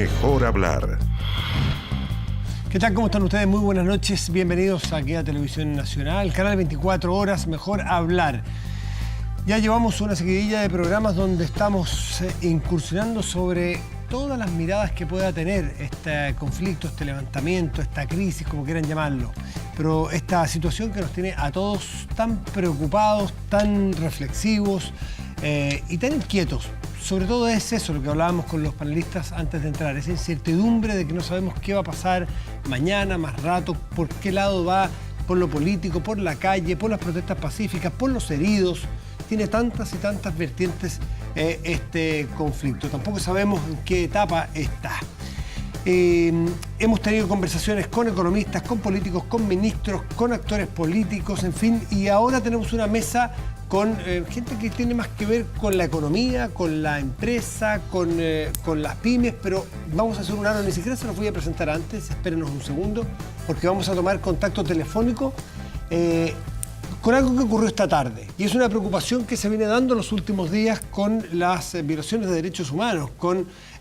Mejor hablar. ¿Qué tal? ¿Cómo están ustedes? Muy buenas noches. Bienvenidos aquí a Televisión Nacional, canal 24 horas, Mejor Hablar. Ya llevamos una seguidilla de programas donde estamos incursionando sobre todas las miradas que pueda tener este conflicto, este levantamiento, esta crisis, como quieran llamarlo. Pero esta situación que nos tiene a todos tan preocupados, tan reflexivos y tan inquietos. Sobre todo es eso lo que hablábamos con los panelistas antes de entrar, esa incertidumbre de que no sabemos qué va a pasar mañana, más rato, por qué lado va, por lo político, por la calle, por las protestas pacíficas, por los heridos. Tiene tantas y tantas vertientes este conflicto. Tampoco sabemos en qué etapa está. Hemos tenido conversaciones con economistas, con políticos, con ministros, con actores políticos, en fin, y ahora tenemos una mesa con gente que tiene más que ver con la economía, con la empresa, con las pymes, pero vamos a hacer un aro, ni siquiera se los voy a presentar antes, espérenos un segundo, porque vamos a tomar contacto telefónico con algo que ocurrió esta tarde. Y es una preocupación que se viene dando en los últimos días con las violaciones de derechos humanos.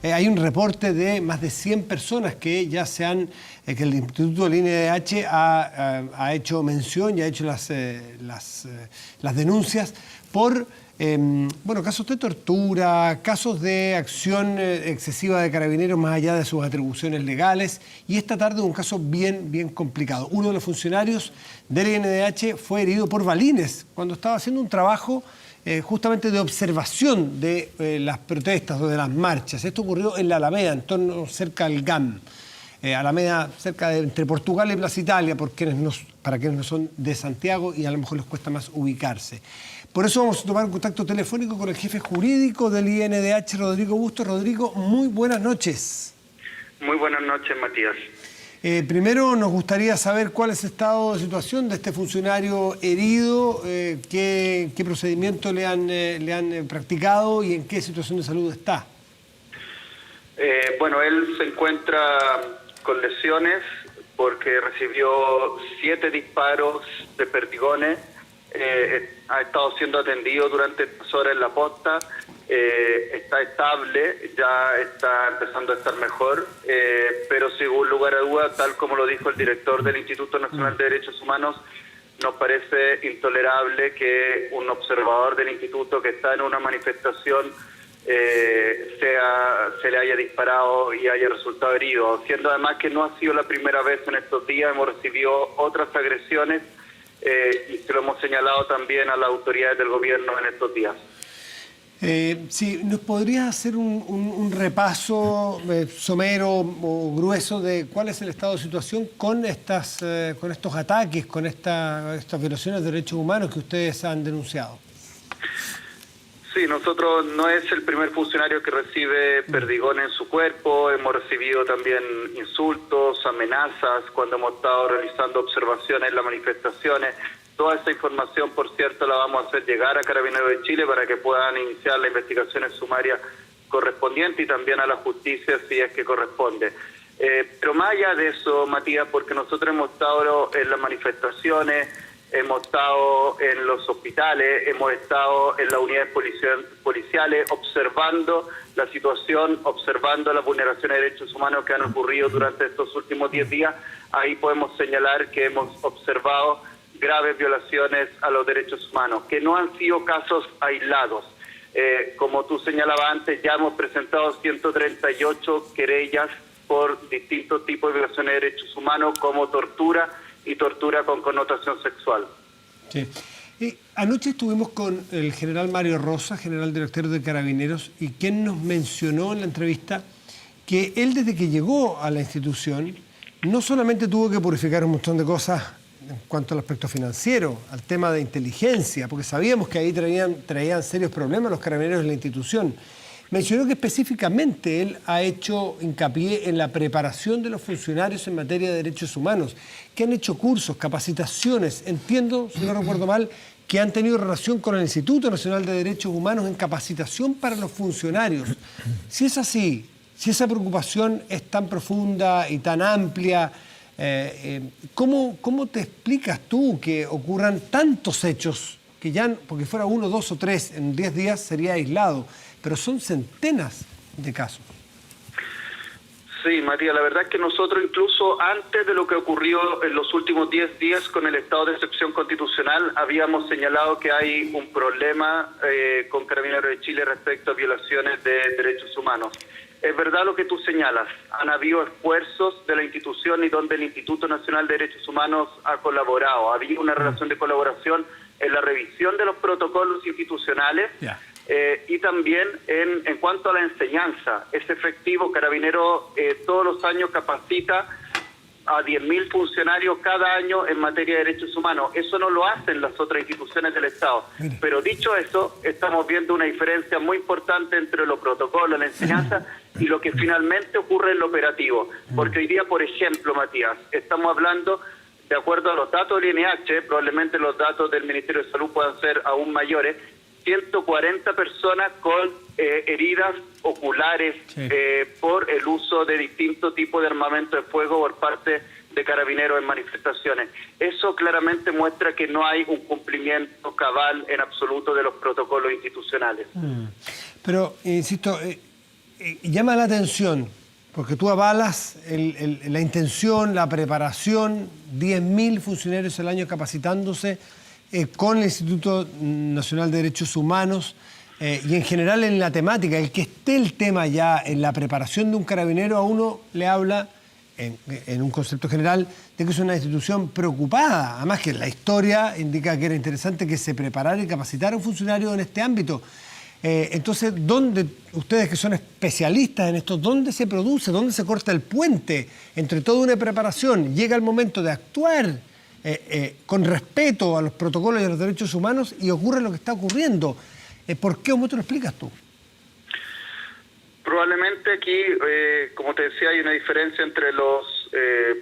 Hay un reporte de más de 100 personas que ya que el Instituto del INDH ha hecho mención y ha hecho las denuncias por casos de tortura, casos de acción excesiva de carabineros más allá de sus atribuciones legales. Y esta tarde un caso bien complicado. Uno de los funcionarios del INDH fue herido por balines cuando estaba haciendo un trabajo justamente de observación de las protestas o de las marchas. Esto ocurrió en la Alameda, cerca del GAM. Alameda, entre Portugal y Plaza Italia, para quienes no son de Santiago y a lo mejor les cuesta más ubicarse. Por eso vamos a tomar un contacto telefónico con el jefe jurídico del INDH, Rodrigo Bustos. Rodrigo, muy buenas noches. Muy buenas noches, Matías. Primero nos gustaría saber cuál es el estado de situación de este funcionario herido, qué procedimiento le han practicado y en qué situación de salud está. Él se encuentra con lesiones porque recibió 7 disparos de perdigones. Ha estado siendo atendido durante estas horas en la posta. Está estable, ya está empezando a estar mejor, pero sin lugar a duda, tal como lo dijo el director del Instituto Nacional de Derechos Humanos, nos parece intolerable que un observador del instituto que está en una manifestación se le haya disparado y haya resultado herido, siendo además que no ha sido la primera vez en estos días. Hemos recibido otras agresiones y se lo hemos señalado también a las autoridades del gobierno en estos días. Sí, ¿nos podrías hacer un repaso somero o grueso de cuál es el estado de situación con estos ataques, con estas violaciones de derechos humanos que ustedes han denunciado? Sí, nosotros no es el primer funcionario que recibe perdigones en su cuerpo. Hemos recibido también insultos, amenazas cuando hemos estado realizando observaciones en las manifestaciones. Toda esta información, por cierto, la vamos a hacer llegar a Carabineros de Chile para que puedan iniciar las investigaciones sumarias correspondientes y también a la justicia si es que corresponde. Pero más allá de eso, Matías, porque nosotros hemos estado en las manifestaciones, hemos estado en los hospitales, hemos estado en las unidades policiales observando la situación, observando las vulneraciones de derechos humanos que han ocurrido durante estos últimos 10 días. Ahí podemos señalar que hemos observado graves violaciones a los derechos humanos, que no han sido casos aislados. Como tú señalabas antes, ya hemos presentado 138 querellas por distintos tipos de violaciones de derechos humanos, como tortura y tortura con connotación sexual. Sí. Anoche estuvimos con el general Mario Rosa, general director de Carabineros, y quien nos mencionó en la entrevista que él, desde que llegó a la institución, no solamente tuvo que purificar un montón de cosas en cuanto al aspecto financiero, al tema de inteligencia, porque sabíamos que ahí traían serios problemas los carabineros de la institución. Mencionó que específicamente él ha hecho hincapié en la preparación de los funcionarios en materia de derechos humanos, que han hecho cursos, capacitaciones. Entiendo, si no recuerdo mal, que han tenido relación con el Instituto Nacional de Derechos Humanos en capacitación para los funcionarios. Si es así, si esa preocupación es tan profunda y tan amplia, ¿cómo te explicas tú que ocurran tantos hechos que ya, porque fuera 1, 2 o 3 en 10 días sería aislado, pero son centenas de casos? Sí, María, la verdad es que nosotros incluso antes de lo que ocurrió en los últimos 10 días con el estado de excepción constitucional, habíamos señalado que hay un problema con Carabineros de Chile respecto a violaciones de derechos humanos. Es verdad lo que tú señalas, han habido esfuerzos de la institución y donde el Instituto Nacional de Derechos Humanos ha colaborado. Ha habido una relación de colaboración en la revisión de los protocolos institucionales. Ya. Y también en cuanto a la enseñanza, es efectivo, Carabinero todos los años capacita a 10.000 funcionarios cada año en materia de derechos humanos. Eso no lo hacen las otras instituciones del Estado. Mire. Pero dicho eso, estamos viendo una diferencia muy importante entre los protocolos, la enseñanza y lo que finalmente ocurre en lo operativo. Porque hoy día, por ejemplo, Matías, estamos hablando, de acuerdo a los datos del INH, probablemente los datos del Ministerio de Salud puedan ser aún mayores, 140 personas con heridas oculares sí. Por el uso de distintos tipos de armamento de fuego por parte de Carabineros en manifestaciones. Eso claramente muestra que no hay un cumplimiento cabal en absoluto de los protocolos institucionales. Pero, insisto, llama la atención, porque tú avalas la intención, la preparación, 10.000 funcionarios al año capacitándose con el Instituto Nacional de Derechos Humanos y en general en la temática, el que esté el tema ya en la preparación de un carabinero, a uno le habla, en un concepto general, de que es una institución preocupada. Además que la historia indica que era interesante que se preparara y capacitara un funcionario en este ámbito. Entonces, ¿dónde, ustedes que son especialistas en esto, dónde se produce, dónde se corta el puente entre toda una preparación? Llega el momento de actuar con respeto a los protocolos y a los derechos humanos y ocurre lo que está ocurriendo. ¿Por qué? ¿Cómo te lo explicas tú? Probablemente aquí, como te decía, hay una diferencia entre los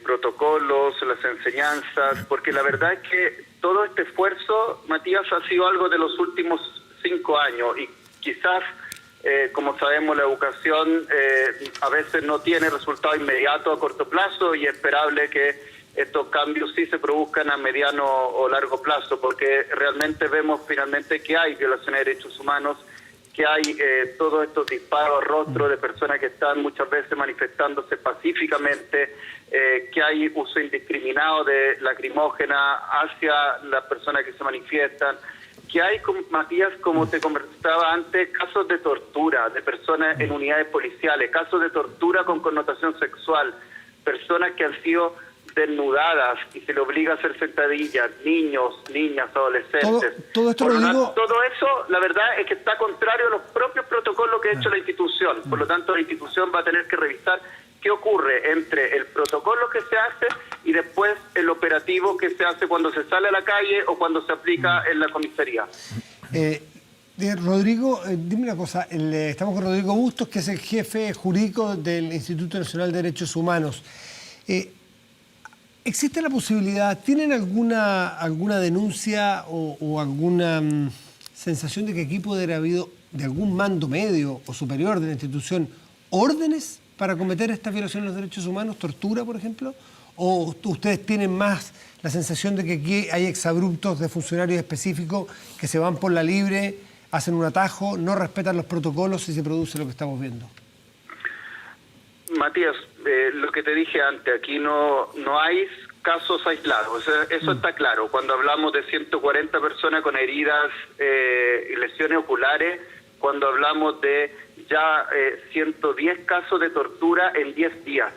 protocolos, las enseñanzas, porque la verdad es que todo este esfuerzo, Matías, ha sido algo de los últimos 5 años y quizás, como sabemos, la educación a veces no tiene resultado inmediato a corto plazo y es esperable que estos cambios sí se produzcan a mediano o largo plazo, porque realmente vemos finalmente que hay violaciones de derechos humanos, que hay todos estos disparos a rostro de personas que están muchas veces manifestándose pacíficamente, que hay uso indiscriminado de lacrimógena hacia las personas que se manifiestan, que hay, Matías, como te conversaba antes, casos de tortura de personas en unidades policiales, casos de tortura con connotación sexual, personas que han sido desnudadas y se le obliga a hacer sentadillas, niños, niñas, adolescentes. Todo esto lo digo... Todo eso, la verdad, es que está contrario a los propios protocolos que ha hecho la institución. Por lo tanto, la institución va a tener que revisar qué ocurre entre el protocolo que se hace y después el operativo que se hace cuando se sale a la calle o cuando se aplica en la comisaría. Rodrigo, dime una cosa, estamos con Rodrigo Bustos, que es el jefe jurídico del Instituto Nacional de Derechos Humanos. ¿Existe la posibilidad, tienen alguna denuncia o alguna sensación de que aquí puede haber habido de algún mando medio o superior de la institución órdenes para cometer esta violación de los derechos humanos, tortura, por ejemplo? ¿O ustedes tienen más la sensación de que aquí hay exabruptos de funcionarios específicos que se van por la libre, hacen un atajo, no respetan los protocolos y se produce lo que estamos viendo? Matías, lo que te dije antes, aquí no hay casos aislados, eso está claro. Cuando hablamos de 140 personas con heridas y lesiones oculares, cuando hablamos de ya 110 casos de tortura en 10 días,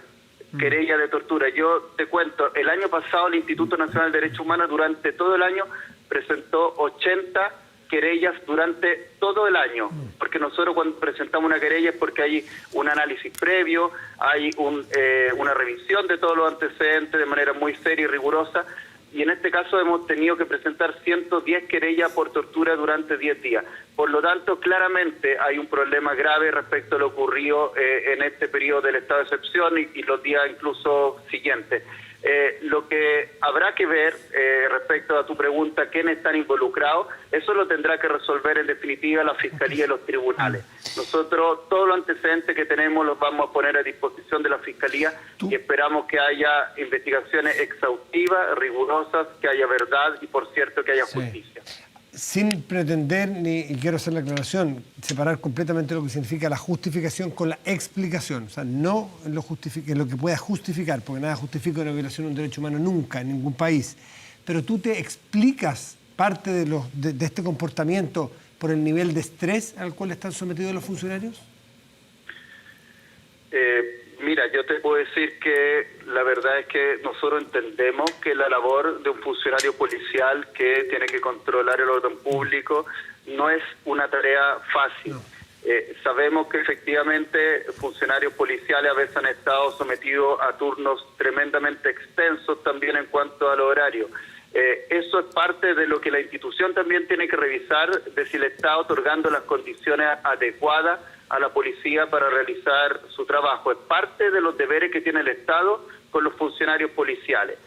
querella de tortura. Yo te cuento, el año pasado el Instituto Nacional de Derechos Humanos durante todo el año presentó 80 querellas durante todo el año, porque nosotros cuando presentamos una querella es porque hay un análisis previo, hay una revisión de todos los antecedentes de manera muy seria y rigurosa, y en este caso hemos tenido que presentar 110 querellas por tortura durante 10 días. Por lo tanto, claramente hay un problema grave respecto a lo ocurrido en este periodo del estado de excepción y los días incluso siguientes. Lo que habrá que ver respecto a tu pregunta, quiénes están involucrados, eso lo tendrá que resolver en definitiva la Fiscalía y los tribunales. Nosotros todos los antecedentes que tenemos los vamos a poner a disposición de la Fiscalía y esperamos que haya investigaciones exhaustivas, rigurosas, que haya verdad y por cierto que haya justicia. sin pretender, y quiero hacer la aclaración, separar completamente lo que significa la justificación con la explicación. O sea, no lo que pueda justificar, porque nada justifica una violación de un derecho humano nunca, en ningún país. Pero tú te explicas parte de este comportamiento por el nivel de estrés al cual están sometidos los funcionarios. Mira, yo te puedo decir que la verdad es que nosotros entendemos que la labor de un funcionario policial que tiene que controlar el orden público no es una tarea fácil. No. Sabemos que efectivamente funcionarios policiales a veces han estado sometidos a turnos tremendamente extensos también en cuanto al horario. Eso es parte de lo que la institución también tiene que revisar, de si le está otorgando las condiciones adecuadas a la policía para realizar su trabajo. Es parte de los deberes que tiene el Estado con los funcionarios policiales.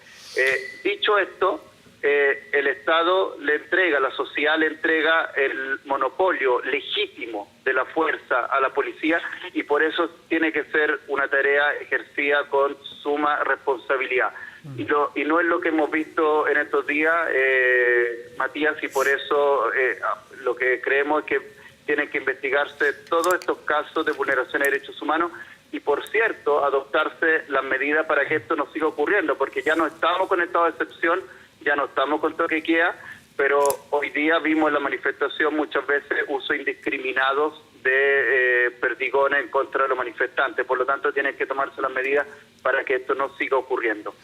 Dicho esto, el Estado le entrega, la sociedad le entrega el monopolio legítimo de la fuerza a la policía y por eso tiene que ser una tarea ejercida con suma responsabilidad. Y no es lo que hemos visto en estos días, Matías, y por eso lo que creemos es que tienen que investigarse todos estos casos de vulneración de derechos humanos y, por cierto, adoptarse las medidas para que esto no siga ocurriendo, porque ya no estamos con estado de excepción, ya no estamos con toque de queda, pero hoy día vimos en la manifestación muchas veces usos indiscriminados de perdigones en contra de los manifestantes. Por lo tanto, tienen que tomarse las medidas para que esto no siga ocurriendo.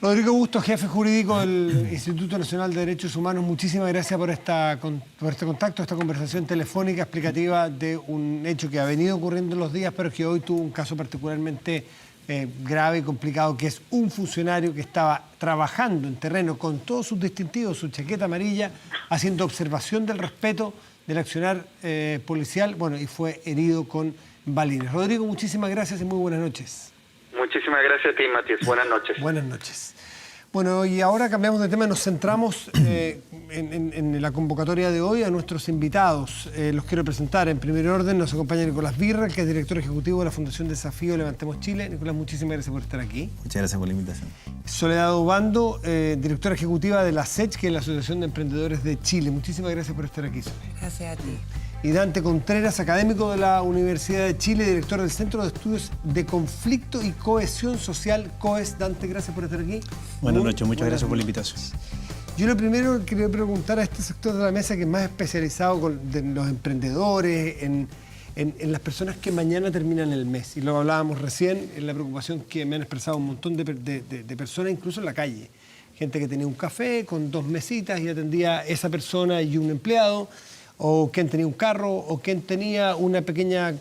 Rodrigo Bustos, jefe jurídico del Instituto Nacional de Derechos Humanos, muchísimas gracias por este contacto, esta conversación telefónica explicativa de un hecho que ha venido ocurriendo en los días, pero que hoy tuvo un caso particularmente grave y complicado, que es un funcionario que estaba trabajando en terreno con todos sus distintivos, su chaqueta amarilla, haciendo observación del respeto del accionar policial, bueno, y fue herido con balines. Rodrigo, muchísimas gracias y muy buenas noches. Muchísimas gracias a ti, Matías. Buenas noches. Buenas noches. Bueno, y ahora cambiamos de tema, nos centramos en la convocatoria de hoy a nuestros invitados. Los quiero presentar. En primer orden nos acompaña Nicolás Birra, que es director ejecutivo de la Fundación Desafío Levantemos Chile. Nicolás, muchísimas gracias por estar aquí. Muchas gracias por la invitación. Soledad Obando, directora ejecutiva de la SECH, que es la Asociación de Emprendedores de Chile. Muchísimas gracias por estar aquí, Soledad. Gracias a ti. Y Dante Contreras, académico de la Universidad de Chile, director del Centro de Estudios de Conflicto y Cohesión Social, COES. Dante, gracias por estar aquí. Buenas noches, muchas gracias por la invitación. Yo lo primero que quería preguntar a este sector de la mesa, que es más especializado con los emprendedores, en las personas que mañana terminan el mes. Y lo hablábamos recién, en la preocupación que me han expresado un montón de personas, incluso en la calle. Gente que tenía un café con 2 mesitas y atendía esa persona y un empleado, o quien tenía un carro, o quien tenía una pequeña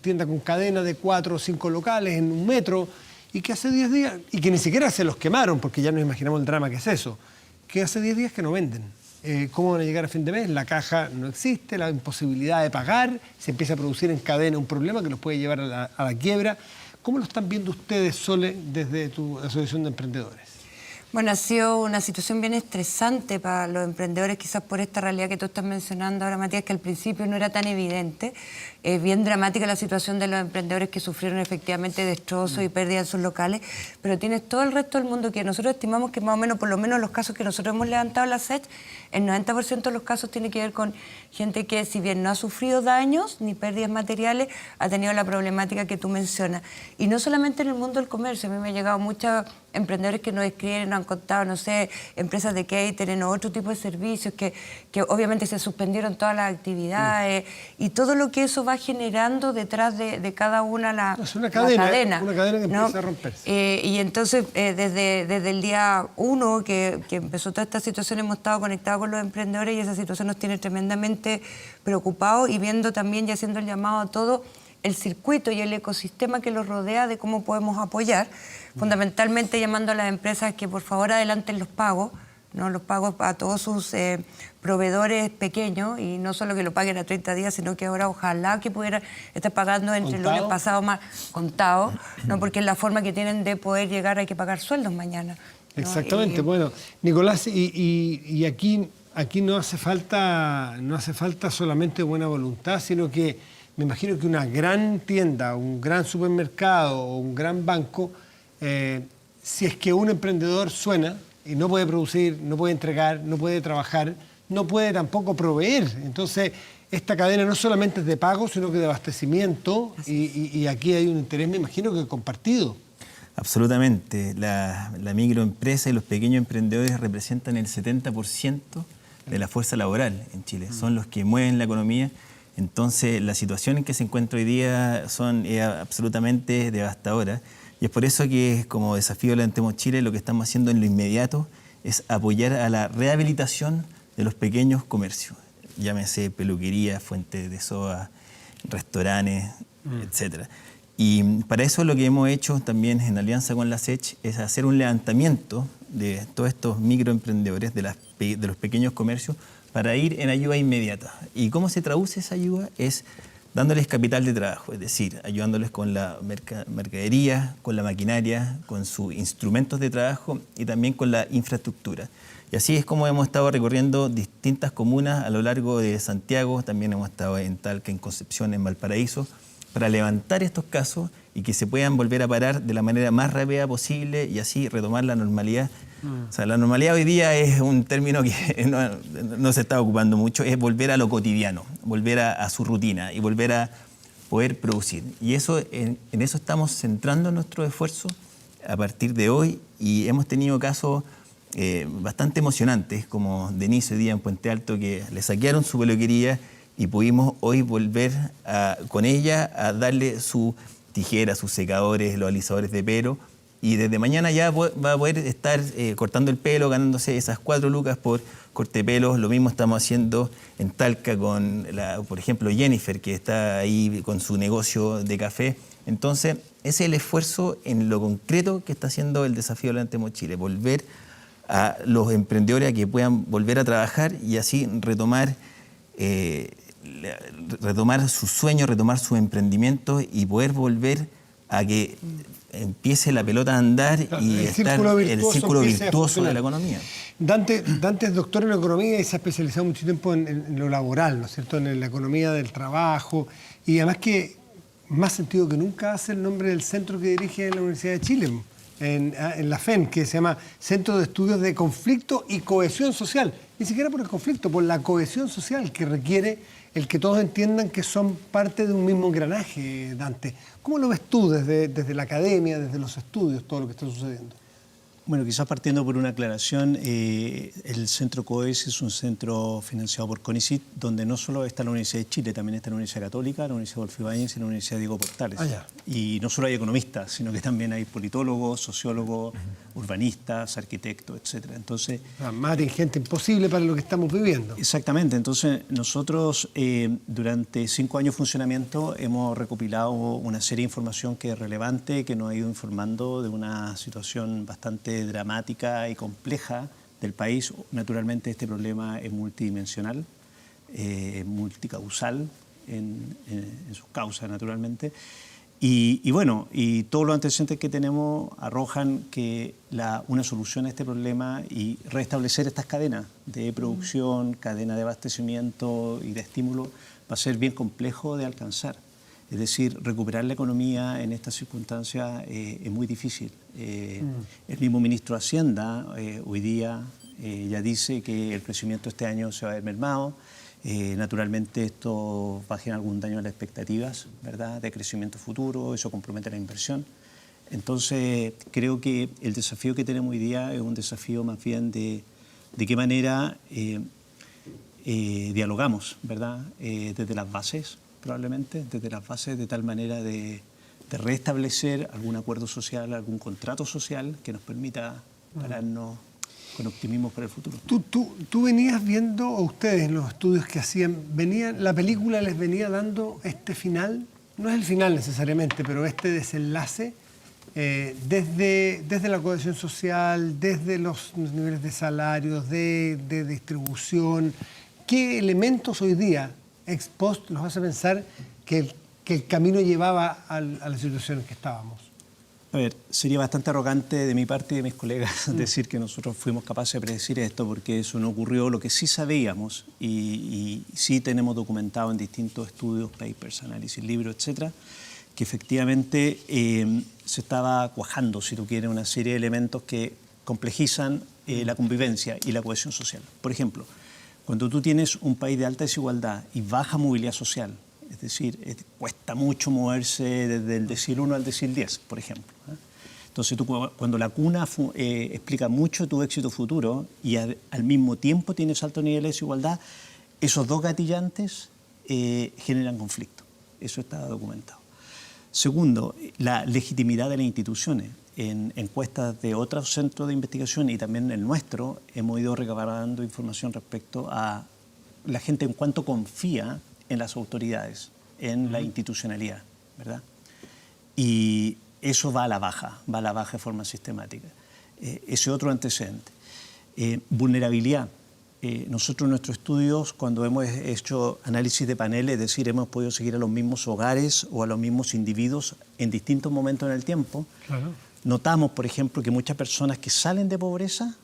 tienda con cadena de 4 o 5 locales en un metro, y que hace 10 días, y que ni siquiera se los quemaron, porque ya nos imaginamos el drama que es eso, que hace 10 días que no venden. ¿Cómo van a llegar a fin de mes? La caja no existe, la imposibilidad de pagar, se empieza a producir en cadena un problema que los puede llevar a la quiebra. ¿Cómo lo están viendo ustedes, Sole, desde tu asociación de emprendedores? Bueno, ha sido una situación bien estresante para los emprendedores, quizás por esta realidad que tú estás mencionando ahora, Matías, que al principio no era tan evidente. Es bien dramática la situación de los emprendedores que sufrieron efectivamente destrozos y pérdidas en sus locales, pero tienes todo el resto del mundo que nosotros estimamos que más o menos, por lo menos los casos que nosotros hemos levantado en la SECH, el 90% de los casos tiene que ver con gente que, si bien no ha sufrido daños ni pérdidas materiales, ha tenido la problemática que tú mencionas. Y no solamente en el mundo del comercio, a mí me han llegado muchos emprendedores que nos escriben, nos han contado, no sé, empresas de catering o otro tipo de servicios que obviamente se suspendieron todas las actividades y todo lo que eso va generando detrás de cada una es una cadena, ¿no? Una cadena que empieza a romperse. Y entonces, desde el día 1 que empezó toda esta situación, hemos estado conectados con los emprendedores y esa situación nos tiene tremendamente preocupados y viendo también y haciendo el llamado a todo el circuito y el ecosistema que los rodea de cómo podemos apoyar, fundamentalmente llamando a las empresas que por favor adelanten los pagos, ¿no? Los pagos a todos sus proveedores pequeños y no solo que lo paguen a 30 días, sino que ahora ojalá que pudieran estar pagando entre el lunes pasado más contado, ¿no? Porque es la forma que tienen de poder llegar, hay que pagar sueldos mañana, ¿no? Exactamente, bueno, Nicolás, y aquí no hace falta solamente buena voluntad, sino que me imagino que una gran tienda, un gran supermercado o un gran banco, si es que un emprendedor suena y no puede producir, no puede entregar, no puede trabajar, no puede tampoco proveer. Entonces, esta cadena no solamente es de pago, sino que de abastecimiento, y aquí hay un interés, me imagino, que compartido. Absolutamente. La microempresa y los pequeños emprendedores representan el 70% de la fuerza laboral en Chile. Son los que mueven la economía. Entonces, la situación en que se encuentra hoy día es absolutamente devastadora. Y es por eso que, como desafío Levantemos Chile, lo que estamos haciendo en lo inmediato es apoyar a la rehabilitación de los pequeños comercios. Llámese peluquería, fuentes de soda, restaurantes, etcétera. Y para eso lo que hemos hecho también en alianza con la SECH es hacer un levantamiento de todos estos microemprendedores, de los pequeños comercios, para ir en ayuda inmediata. ¿Y cómo se traduce esa ayuda? Es dándoles capital de trabajo, es decir, ayudándoles con la mercadería, con la maquinaria, con sus instrumentos de trabajo y también con la infraestructura. Y así es como hemos estado recorriendo distintas comunas a lo largo de Santiago, también hemos estado en Talca, en Concepción, en Valparaíso, para levantar estos casos y que se puedan volver a parar de la manera más rápida posible y así retomar la normalidad. O sea, la normalidad hoy día es un término que no se está ocupando mucho, es volver a lo cotidiano, volver a su rutina y volver a poder producir. Y eso, en eso estamos centrando nuestro esfuerzo a partir de hoy, y hemos tenido casos bastante emocionantes, como Denise hoy día en Puente Alto, que le saquearon su peluquería y pudimos hoy volver con ella a darle su tijera, sus secadores, los alisadores de pelo, y desde mañana ya va a poder estar cortando el pelo, ganándose esas 4 lucas por corte de pelo. Lo mismo estamos haciendo en Talca con, por ejemplo, Jennifer, que está ahí con su negocio de café. Entonces, ese es el esfuerzo en lo concreto que está haciendo el desafío Levantemos Chile, volver a los emprendedores a que puedan volver a trabajar y así retomar sus sueños, retomar sus emprendimientos y poder volver a que empiece la pelota a andar y el círculo virtuoso de la economía. Dante es doctor en economía y se ha especializado mucho tiempo en lo laboral, ¿no es cierto?, en la economía del trabajo, y además que más sentido que nunca hace el nombre del centro que dirige en la Universidad de Chile, en la FEN, que se llama Centro de Estudios de Conflicto y Cohesión Social. Ni siquiera por el conflicto, por la cohesión social que requiere el que todos entiendan que son parte de un mismo engranaje, Dante. ¿Cómo lo ves tú desde la academia, desde los estudios, todo lo que está sucediendo? Bueno, quizás partiendo por una aclaración, el Centro COES es un centro financiado por CONICYT, donde no solo está la Universidad de Chile, también está la Universidad Católica, la Universidad Adolfo Ibáñez y la Universidad Diego Portales. Y no solo hay economistas, sino que también hay politólogos, sociólogos, urbanistas, arquitectos, etc. Entonces, más gente imposible para lo que estamos viviendo. Exactamente. Entonces, nosotros durante 5 años de funcionamiento hemos recopilado una serie de información que es relevante, que nos ha ido informando de una situación bastante dramática y compleja del país. Naturalmente este problema es multidimensional, multicausal en sus causas, naturalmente. Y bueno, y todos los antecedentes que tenemos arrojan que una solución a este problema y restablecer estas cadenas de producción, cadena de abastecimiento y de estímulo va a ser bien complejo de alcanzar. Es decir, recuperar la economía en estas circunstancias es muy difícil. El mismo ministro de Hacienda hoy día ya dice que el crecimiento este año se va a ver mermado. Naturalmente esto va a generar algún daño a las expectativas, ¿verdad?, de crecimiento futuro, eso compromete la inversión. Entonces creo que el desafío que tenemos hoy día es un desafío más bien de qué manera dialogamos, ¿verdad?, desde las bases, probablemente, desde las bases, de tal manera de restablecer algún acuerdo social, algún contrato social que nos permita pararnos con optimismo para el futuro. ¿Tú venías viendo, o ustedes en los estudios que hacían, la película les venía dando este final? No es el final necesariamente, pero este desenlace desde la cohesión social, desde los niveles de salarios, de distribución. ¿Qué elementos hoy día, ex post, nos hace pensar que el camino llevaba a la situación en que estábamos? A ver, sería bastante arrogante de mi parte y de mis colegas decir que nosotros fuimos capaces de predecir esto, porque eso no ocurrió. Lo que sí sabíamos y sí tenemos documentado en distintos estudios, papers, análisis, libros, etcétera, que efectivamente se estaba cuajando, si tú quieres, una serie de elementos que complejizan la convivencia y la cohesión social. Por ejemplo, Cuando tú tienes un país de alta desigualdad y baja movilidad social, es decir, cuesta mucho moverse desde el decil 1 al decil 10, por ejemplo. Entonces, cuando la cuna explica mucho tu éxito futuro y al mismo tiempo tienes alto nivel de desigualdad, esos dos gatillantes generan conflicto. Eso está documentado. Segundo, la legitimidad de las instituciones. En encuestas de otros centros de investigación y también el nuestro, hemos ido recabando información respecto a la gente en cuánto confía en las autoridades, en la institucionalidad, ¿verdad? Y eso va a la baja de forma sistemática. Ese otro antecedente. Vulnerabilidad. Nosotros en nuestros estudios, cuando hemos hecho análisis de paneles, es decir, hemos podido seguir a los mismos hogares o a los mismos individuos en distintos momentos en el tiempo, claro. Notamos, por ejemplo, que muchas personas que salen de pobreza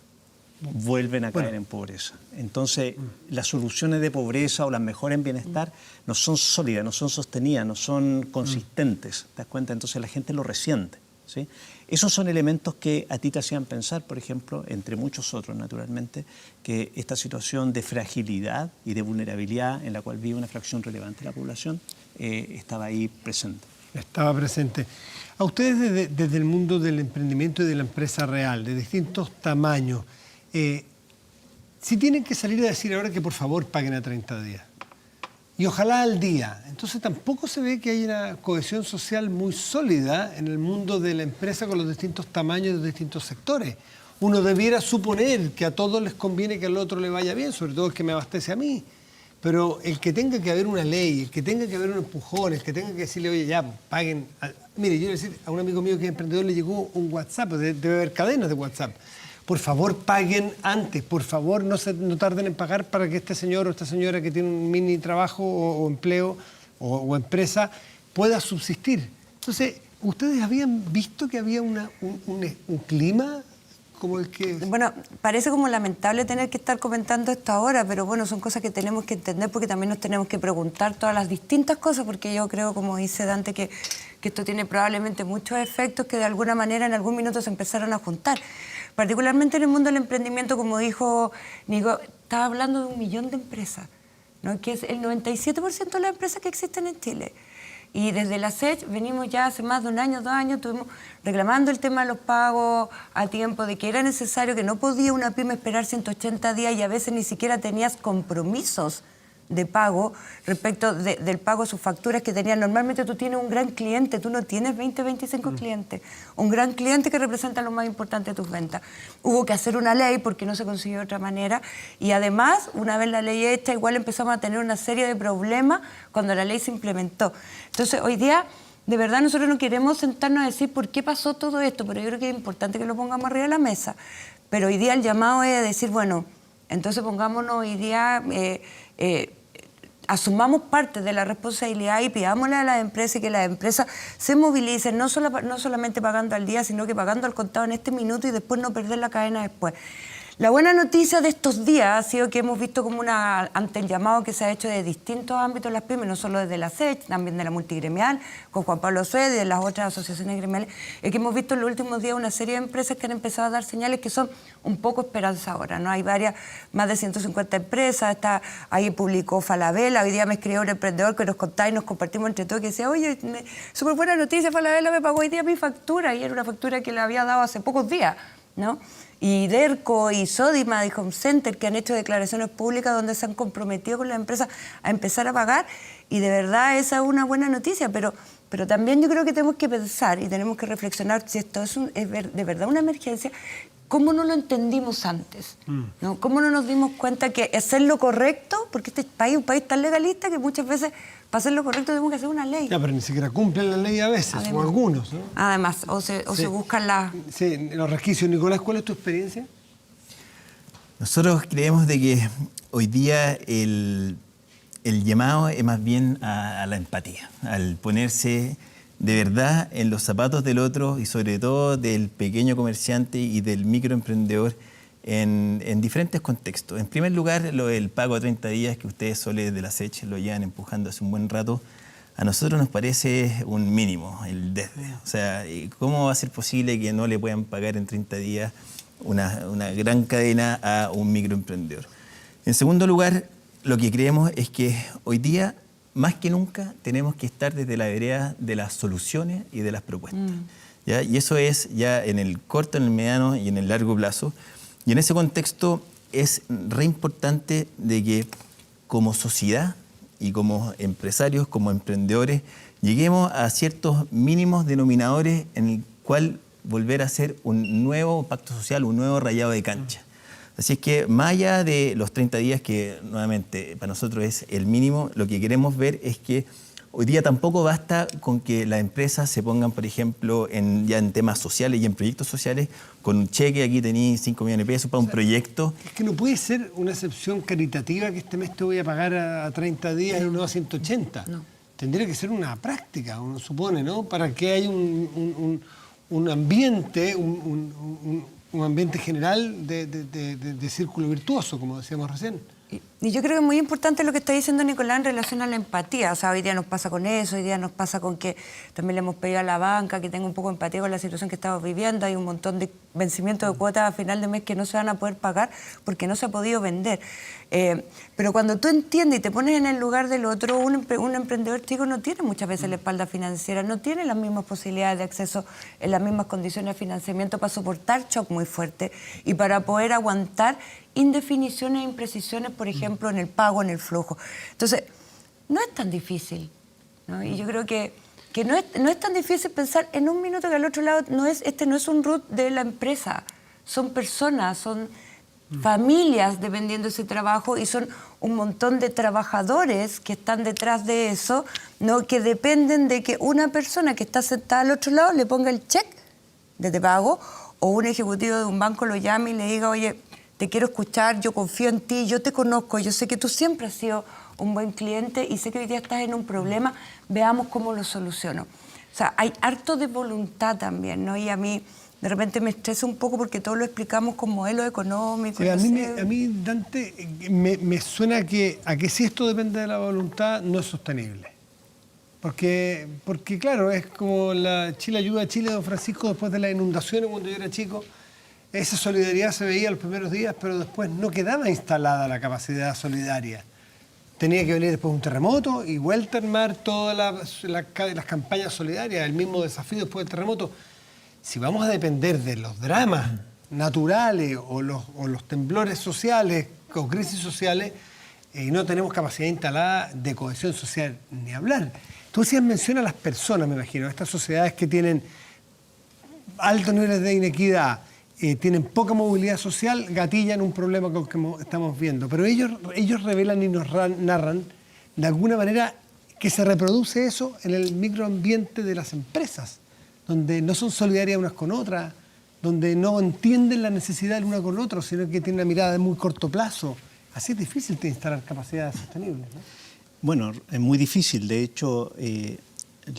vuelven a caer en pobreza. Entonces, las soluciones de pobreza o las mejoras en bienestar no son sólidas, no son sostenidas, no son consistentes, ¿te das cuenta? Entonces la gente lo resiente, ¿sí? Esos son elementos que a ti te hacían pensar, por ejemplo, entre muchos otros, naturalmente, que esta situación de fragilidad y de vulnerabilidad en la cual vive una fracción relevante de la población estaba ahí presente. Estaba presente. A ustedes desde el mundo del emprendimiento y de la empresa real, de distintos tamaños, si tienen que salir a decir ahora que por favor paguen a 30 días, y ojalá al día, entonces tampoco se ve que hay una cohesión social muy sólida en el mundo de la empresa con los distintos tamaños de los distintos sectores. Uno debiera suponer que a todos les conviene que al otro le vaya bien, sobre todo el que me abastece a mí. Pero el que tenga que haber una ley, el que tenga que haber un empujón, el que tenga que decirle, oye, ya, paguen. Mire, yo le voy a decir a un amigo mío que es emprendedor, le llegó un WhatsApp, debe haber cadenas de WhatsApp. Por favor, paguen antes, por favor, no tarden en pagar para que este señor o esta señora que tiene un mini trabajo o empleo o empresa pueda subsistir. Entonces, ¿ustedes habían visto que había un clima como el que...? Bueno, parece como lamentable tener que estar comentando esto ahora, pero bueno, son cosas que tenemos que entender porque también nos tenemos que preguntar todas las distintas cosas, porque yo creo, como dice Dante, que esto tiene probablemente muchos efectos que de alguna manera en algún minuto se empezaron a juntar. Particularmente en el mundo del emprendimiento, como dijo Nico, estaba hablando de 1 millón de empresas, ¿no? Que es el 97% de las empresas que existen en Chile. Y desde la SECH venimos ya hace más de 1 año, 2 años, estuvimos reclamando el tema de los pagos a tiempo, de que era necesario, que no podía una pyme esperar 180 días y a veces ni siquiera tenías compromisos de pago respecto del pago de sus facturas que tenían. Normalmente tú tienes un gran cliente, tú no tienes 20, 25 clientes. Un gran cliente que representa lo más importante de tus ventas. Hubo que hacer una ley porque no se consiguió de otra manera y además, una vez la ley hecha, igual empezamos a tener una serie de problemas cuando la ley se implementó. Entonces, hoy día, de verdad, nosotros no queremos sentarnos a decir por qué pasó todo esto, pero yo creo que es importante que lo pongamos arriba de la mesa. Pero hoy día el llamado es a decir, bueno, entonces pongámonos hoy día... asumamos parte de la responsabilidad y pidámosle a las empresas y que las empresas se movilicen, no solamente pagando al día, sino que pagando al contado en este minuto y después no perder la cadena después. La buena noticia de estos días ha sido que hemos visto como ante el llamado que se ha hecho de distintos ámbitos las pymes, no solo desde la SECH, también de la multigremial, con Juan Pablo Sued y de las otras asociaciones gremiales, es que hemos visto en los últimos días una serie de empresas que han empezado a dar señales que son un poco esperanzadoras, ¿no? Hay más de 150 empresas, ahí publicó Falabella, hoy día me escribió un emprendedor que nos contaba y nos compartimos entre todos, que decía, oye, súper buena noticia, Falabella me pagó hoy día mi factura, y era una factura que le había dado hace pocos días, ¿no? Y Derco y Sodima y Home Center, que han hecho declaraciones públicas donde se han comprometido con las empresas a empezar a pagar, y de verdad esa es una buena noticia, pero también yo creo que tenemos que pensar y tenemos que reflexionar si esto es de verdad una emergencia. ¿Cómo no lo entendimos antes? ¿No? ¿Cómo no nos dimos cuenta que hacer lo correcto, porque este país es un país tan legalista que muchas veces para hacer lo correcto tenemos que hacer una ley? Ya, pero ni siquiera cumplen la ley a veces, además, o algunos, ¿no? Además, o se buscan las... Sí, los resquicios. Nicolás, ¿cuál es tu experiencia? Nosotros creemos de que hoy día el llamado es más bien a la empatía, al ponerse de verdad en los zapatos del otro y sobre todo del pequeño comerciante y del microemprendedor en diferentes contextos. En primer lugar, el pago a 30 días que ustedes soles de la SECH lo llevan empujando hace un buen rato, a nosotros nos parece un mínimo, el desde. O sea, ¿cómo va a ser posible que no le puedan pagar en 30 días una gran cadena a un microemprendedor? En segundo lugar, lo que creemos es que hoy día, más que nunca, tenemos que estar desde la vereda de las soluciones y de las propuestas. ¿Ya? Y eso es ya en el corto, en el mediano y en el largo plazo. Y en ese contexto es re importante de que como sociedad y como empresarios, como emprendedores, lleguemos a ciertos mínimos denominadores en el cual volver a hacer un nuevo pacto social, un nuevo rayado de cancha. Así es que más allá de los 30 días, que nuevamente para nosotros es el mínimo, lo que queremos ver es que hoy día tampoco basta con que las empresas se pongan, por ejemplo, ya en temas sociales y en proyectos sociales, con un cheque, aquí tenéis 5 millones de pesos para un proyecto. Es que no puede ser una excepción caritativa que este mes te voy a pagar a 30 días y uno a 180. No. Tendría que ser una práctica, uno supone, ¿no? Para que haya un ambiente, un ambiente general de círculo virtuoso, como decíamos recién. Y yo creo que es muy importante lo que está diciendo Nicolás en relación a la empatía. O sea, hoy día nos pasa con eso, hoy día nos pasa con que también le hemos pedido a la banca que tenga un poco de empatía con la situación que estamos viviendo. Hay un montón de vencimientos de cuotas a final de mes que no se van a poder pagar porque no se ha podido vender. Pero cuando tú entiendes y te pones en el lugar del otro, un emprendedor chico no tiene muchas veces la espalda financiera, no tiene las mismas posibilidades de acceso en las mismas condiciones de financiamiento para soportar shock muy fuerte y para poder aguantar indefiniciones e imprecisiones, por ejemplo, en el pago, en el flujo. Entonces, no es tan difícil, ¿no? Y yo creo que no es tan difícil pensar en un minuto que al otro lado este no es un root de la empresa, son personas, son familias dependiendo de ese trabajo y son un montón de trabajadores que están detrás de eso, ¿no? Que dependen de que una persona que está sentada al otro lado le ponga el cheque de te pago o un ejecutivo de un banco lo llame y le diga, oye, te quiero escuchar, yo confío en ti, yo te conozco, yo sé que tú siempre has sido un buen cliente y sé que hoy día estás en un problema, veamos cómo lo soluciono. O sea, hay harto de voluntad también, ¿no? Y a mí de repente me estresa un poco porque todo lo explicamos con modelos económicos. Sí, a mí, Dante, me suena a que si esto depende de la voluntad, no es sostenible. Porque claro, es como la Chile ayuda a Chile, don Francisco, después de las inundaciones cuando yo era chico. Esa solidaridad se veía los primeros días, pero después no quedaba instalada la capacidad solidaria. Tenía que venir después un terremoto y vuelta a armar todas las campañas solidarias, el mismo desafío después del terremoto. Si vamos a depender de los dramas naturales o los temblores sociales o crisis sociales, y no tenemos capacidad instalada de cohesión social ni hablar. Tú decías, menciona a las personas, me imagino, estas sociedades que tienen altos niveles de inequidad, tienen poca movilidad social, gatillan un problema con que estamos viendo. Pero ellos revelan y nos narran de alguna manera que se reproduce eso en el microambiente de las empresas, donde no son solidarias unas con otras, donde no entienden la necesidad de una con otra, sino que tienen una mirada de muy corto plazo. Así es difícil de instalar capacidades sostenibles, ¿no? Bueno, es muy difícil. De hecho,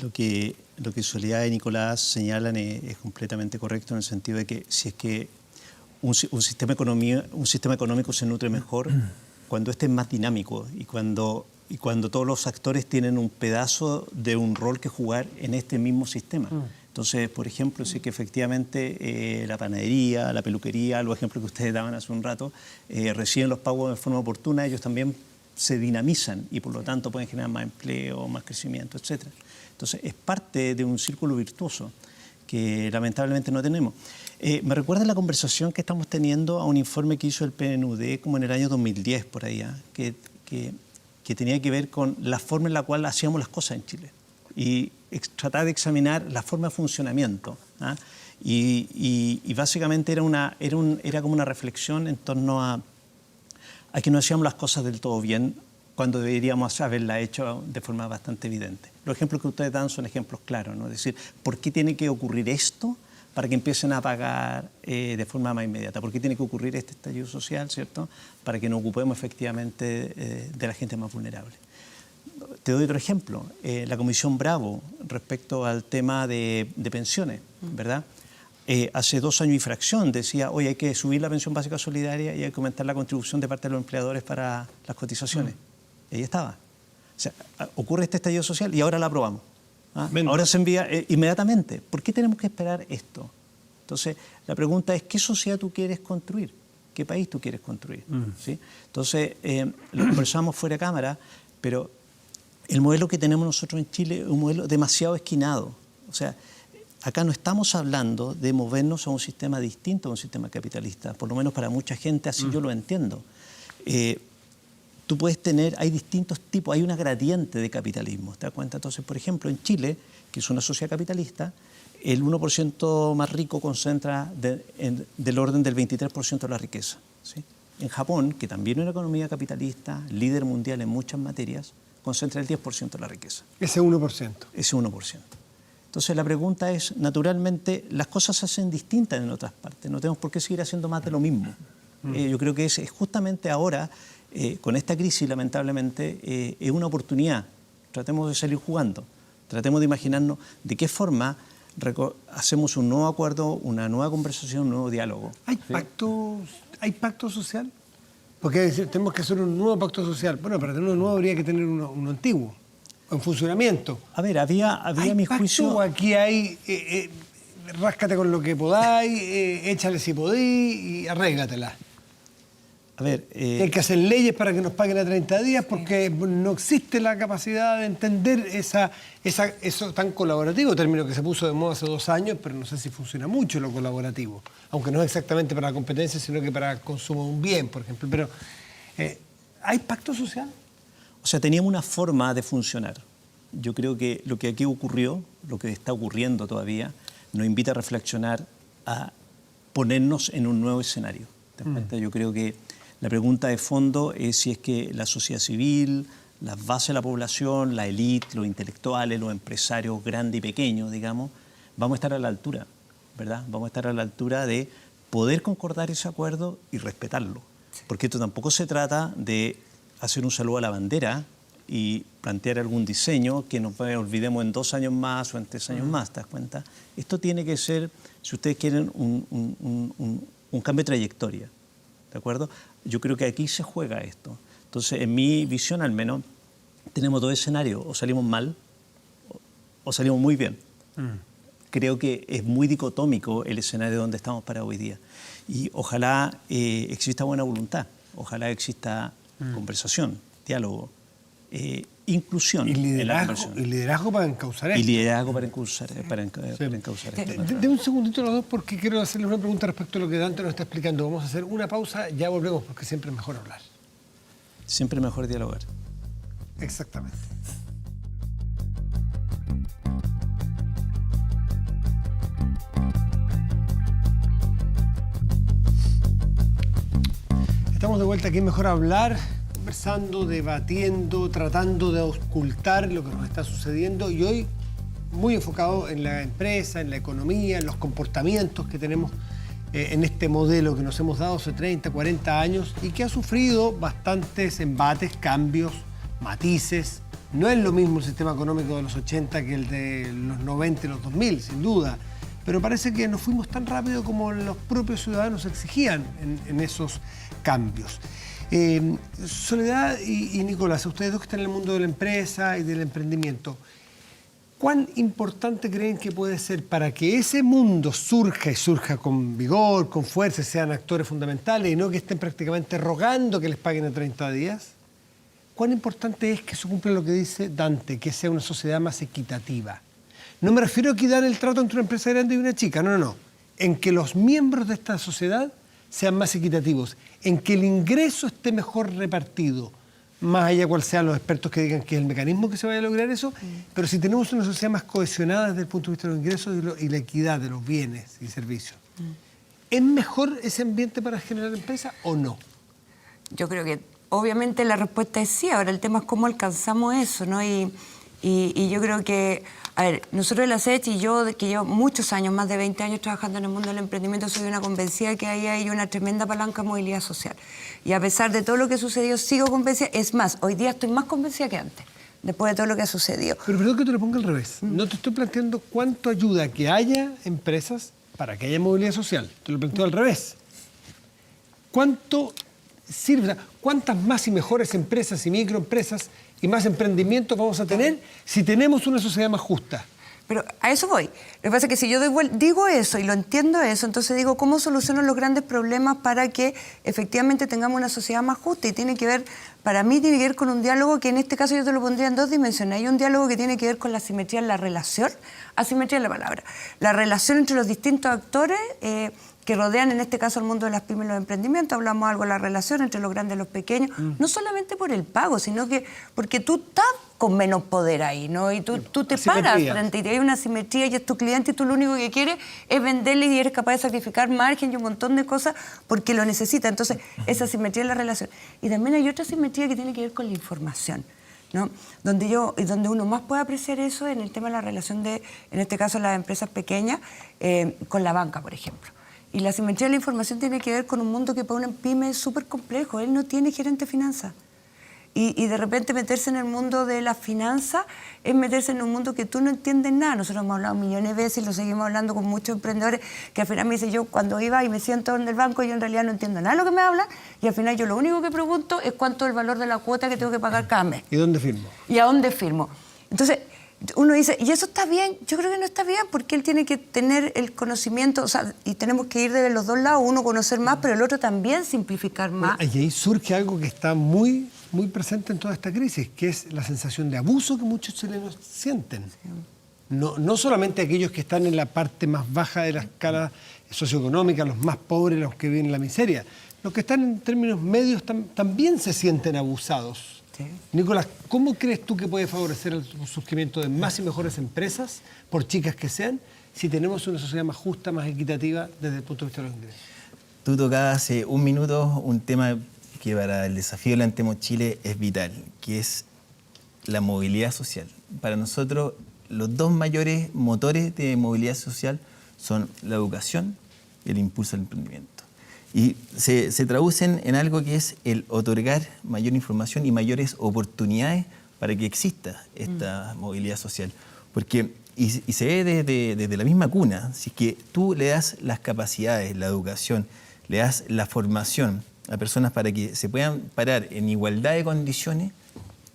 lo que Soledad y Nicolás señalan es completamente correcto en el sentido de que si es que un sistema económico se nutre mejor cuando este es más dinámico y cuando todos los actores tienen un pedazo de un rol que jugar en este mismo sistema. Entonces, por ejemplo, si es que efectivamente la panadería, la peluquería, los ejemplos que ustedes daban hace un rato, reciben los pagos de forma oportuna, ellos también se dinamizan y por lo tanto pueden generar más empleo, más crecimiento, etc. Entonces, es parte de un círculo virtuoso que lamentablemente no tenemos. Me recuerda la conversación que estamos teniendo a un informe que hizo el PNUD como en el año 2010, por ahí, que tenía que ver con la forma en la cual hacíamos las cosas en Chile y tratar de examinar la forma de funcionamiento. Y básicamente era como una reflexión en torno a que no hacíamos las cosas del todo bien cuando deberíamos haberla hecho de forma bastante evidente. Los ejemplos que ustedes dan son ejemplos claros, ¿no? Es decir, ¿por qué tiene que ocurrir esto para que empiecen a pagar de forma más inmediata? ¿Por qué tiene que ocurrir este estallido social, ¿cierto? Para que nos ocupemos efectivamente de la gente más vulnerable. Te doy otro ejemplo. La Comisión Bravo, respecto al tema de pensiones, ¿verdad? Hace 2 años y fracción decía, oye, hay que subir la pensión básica solidaria y hay que aumentar la contribución de parte de los empleadores para las cotizaciones. Y ahí estaba. O sea, ocurre este estallido social y ahora la aprobamos. Ahora se envía inmediatamente. ¿Por qué tenemos que esperar esto? Entonces, la pregunta es, ¿qué sociedad tú quieres construir? ¿Qué país tú quieres construir? ¿Sí? Entonces, lo conversamos fuera de cámara, pero el modelo que tenemos nosotros en Chile es un modelo demasiado esquinado. O sea, acá no estamos hablando de movernos a un sistema distinto a un sistema capitalista, por lo menos para mucha gente así yo lo entiendo. Tú puedes tener, hay distintos tipos, hay una gradiente de capitalismo, ¿te das cuenta? Entonces, por ejemplo, en Chile, que es una sociedad capitalista, el 1% más rico concentra del orden del 23% de la riqueza, ¿sí? En Japón, que también es una economía capitalista, líder mundial en muchas materias, concentra el 10% de la riqueza. Ese 1%. Ese 1%. Entonces la pregunta es, naturalmente, las cosas se hacen distintas en otras partes, no tenemos por qué seguir haciendo más de lo mismo. Yo creo que es justamente ahora, con esta crisis, lamentablemente, es una oportunidad. Tratemos de salir jugando, tratemos de imaginarnos de qué forma hacemos un nuevo acuerdo, una nueva conversación, un nuevo diálogo. ¿Hay pacto social? Porque tenemos que hacer un nuevo pacto social. Bueno, para tener uno nuevo habría que tener uno antiguo, en funcionamiento. A ver, había a mi juicio... ¿O aquí hay ráscate con lo que podáis, échale si podís y arréglatela? A ver, hay que hacer leyes para que nos paguen a 30 días porque no existe la capacidad de entender eso tan colaborativo, término que se puso de moda hace 2 años, pero no sé si funciona mucho lo colaborativo, aunque no es exactamente para la competencia, sino que para el consumo de un bien, por ejemplo. Pero, ¿hay pacto social? O sea, teníamos una forma de funcionar. Yo creo que lo que aquí ocurrió, lo que está ocurriendo todavía, nos invita a reflexionar, a ponernos en un nuevo escenario. ¿Te das cuenta? Yo creo que la pregunta de fondo es si es que la sociedad civil, las bases de la población, la élite, los intelectuales, los empresarios grandes y pequeños, digamos, vamos a estar a la altura, ¿verdad? Vamos a estar a la altura de poder concordar ese acuerdo y respetarlo. Porque esto tampoco se trata de hacer un saludo a la bandera y plantear algún diseño que nos olvidemos en 2 años más o en 3 años más, ¿te das cuenta? Esto tiene que ser, si ustedes quieren, un cambio de trayectoria, ¿de acuerdo? Yo creo que aquí se juega esto. Entonces, en mi visión al menos, tenemos 2 escenarios, o salimos mal o salimos muy bien. Creo que es muy dicotómico el escenario donde estamos para hoy día. Y ojalá exista buena voluntad, ojalá exista conversación, diálogo, inclusión en la conversación. Y liderazgo para encauzar esto. Y liderazgo para encauzar esto. De un segundito los dos, porque quiero hacerles una pregunta respecto a lo que Dante nos está explicando. Vamos a hacer una pausa, ya volvemos, porque siempre es mejor hablar. Siempre es mejor dialogar. Exactamente. Estamos de vuelta aquí en Mejor Hablar, conversando, debatiendo, tratando de ocultar lo que nos está sucediendo y hoy muy enfocado en la empresa, en la economía, en los comportamientos que tenemos en este modelo que nos hemos dado hace 30, 40 años y que ha sufrido bastantes embates, cambios, matices. No es lo mismo el sistema económico de los 80 que el de los 90 y los 2000, sin duda, pero parece que nos fuimos tan rápido como los propios ciudadanos exigían en esos cambios. Soledad y Nicolás, ustedes dos que están en el mundo de la empresa y del emprendimiento, ¿cuán importante creen que puede ser para que ese mundo surja y surja con vigor, con fuerza, sean actores fundamentales y no que estén prácticamente rogando que les paguen en 30 días? ¿Cuán importante es que se cumpla lo que dice Dante, que sea una sociedad más equitativa? No me refiero a equitar el trato entre una empresa grande y una chica, no. En que los miembros de esta sociedad sean más equitativos, en que el ingreso esté mejor repartido, más allá cual sean los expertos que digan que es el mecanismo que se vaya a lograr eso, pero si tenemos una sociedad más cohesionada desde el punto de vista de los ingresos y la equidad de los bienes y servicios, ¿es mejor ese ambiente para generar empresa o no? Yo creo que obviamente la respuesta es sí, ahora el tema es cómo alcanzamos eso, ¿no? Y yo creo que, a ver, nosotros en la SECH y yo, que llevo muchos años, más de 20 años trabajando en el mundo del emprendimiento, soy una convencida que ahí hay una tremenda palanca de movilidad social. Y a pesar de todo lo que sucedió, sigo convencida. Es más, hoy día estoy más convencida que antes, después de todo lo que ha sucedido. Pero perdón que te lo ponga al revés. No te estoy planteando cuánto ayuda a que haya empresas para que haya movilidad social. Te lo planteo al revés. ¿Cuánto sirve? O sea, ¿cuántas más y mejores empresas y microempresas y más emprendimientos vamos a tener si tenemos una sociedad más justa? Pero a eso voy. Lo que pasa es que si yo digo eso y lo entiendo eso, entonces digo, ¿cómo soluciono los grandes problemas para que efectivamente tengamos una sociedad más justa? Y tiene que ver, para mí tiene que ver con un diálogo que en este caso yo te lo pondría en dos dimensiones. Hay un diálogo que tiene que ver con la asimetría en la relación, asimetría en la palabra, la relación entre los distintos actores que rodean en este caso el mundo de las pymes y los emprendimientos. Hablamos algo de la relación entre los grandes y los pequeños, no solamente por el pago, sino que porque tú estás con menos poder ahí, ¿no? Y tú te paras frente y hay una asimetría y es tu cliente y tú lo único que quieres es venderle y eres capaz de sacrificar margen y un montón de cosas porque lo necesita. Entonces, esa asimetría es la relación. Y también hay otra asimetría que tiene que ver con la información, ¿no? Donde uno más puede apreciar eso en el tema de la relación de, en este caso, las empresas pequeñas con la banca, por ejemplo. Y la asimetría de la información tiene que ver con un mundo que para una pyme es súper complejo. Él no tiene gerente de finanzas. Y de repente meterse en el mundo de las finanzas es meterse en un mundo que tú no entiendes nada. Nosotros hemos hablado millones de veces y lo seguimos hablando con muchos emprendedores que al final me dicen, yo cuando iba y me siento en el banco yo en realidad no entiendo nada de lo que me hablan y al final yo lo único que pregunto es cuánto es el valor de la cuota que tengo que pagar cada mes. ¿Y dónde firmo? ¿Y a dónde firmo? Entonces, uno dice, ¿y eso está bien? Yo creo que no está bien porque él tiene que tener el conocimiento, o sea, y tenemos que ir de los dos lados, uno conocer más, pero el otro también simplificar más. Bueno, y ahí surge algo que está muy presente en toda esta crisis, que es la sensación de abuso que muchos chilenos sienten. Sí. No solamente aquellos que están en la parte más baja de la escala socioeconómica, los más pobres, los que viven en la miseria. Los que están en términos medios también se sienten abusados. Sí. Nicolás, ¿cómo crees tú que puede favorecer el surgimiento de más y mejores empresas, por chicas que sean, si tenemos una sociedad más justa, más equitativa desde el punto de vista de los ingresos? Tú tocabas hace un minuto un tema que para el desafío del Antemos Chile es vital, que es la movilidad social. Para nosotros, los dos mayores motores de movilidad social son la educación y el impulso al emprendimiento. Y se traducen en algo que es el otorgar mayor información y mayores oportunidades para que exista esta movilidad social. Porque, y se ve desde la misma cuna, si es que tú le das las capacidades, la educación, le das la formación a personas para que se puedan parar en igualdad de condiciones,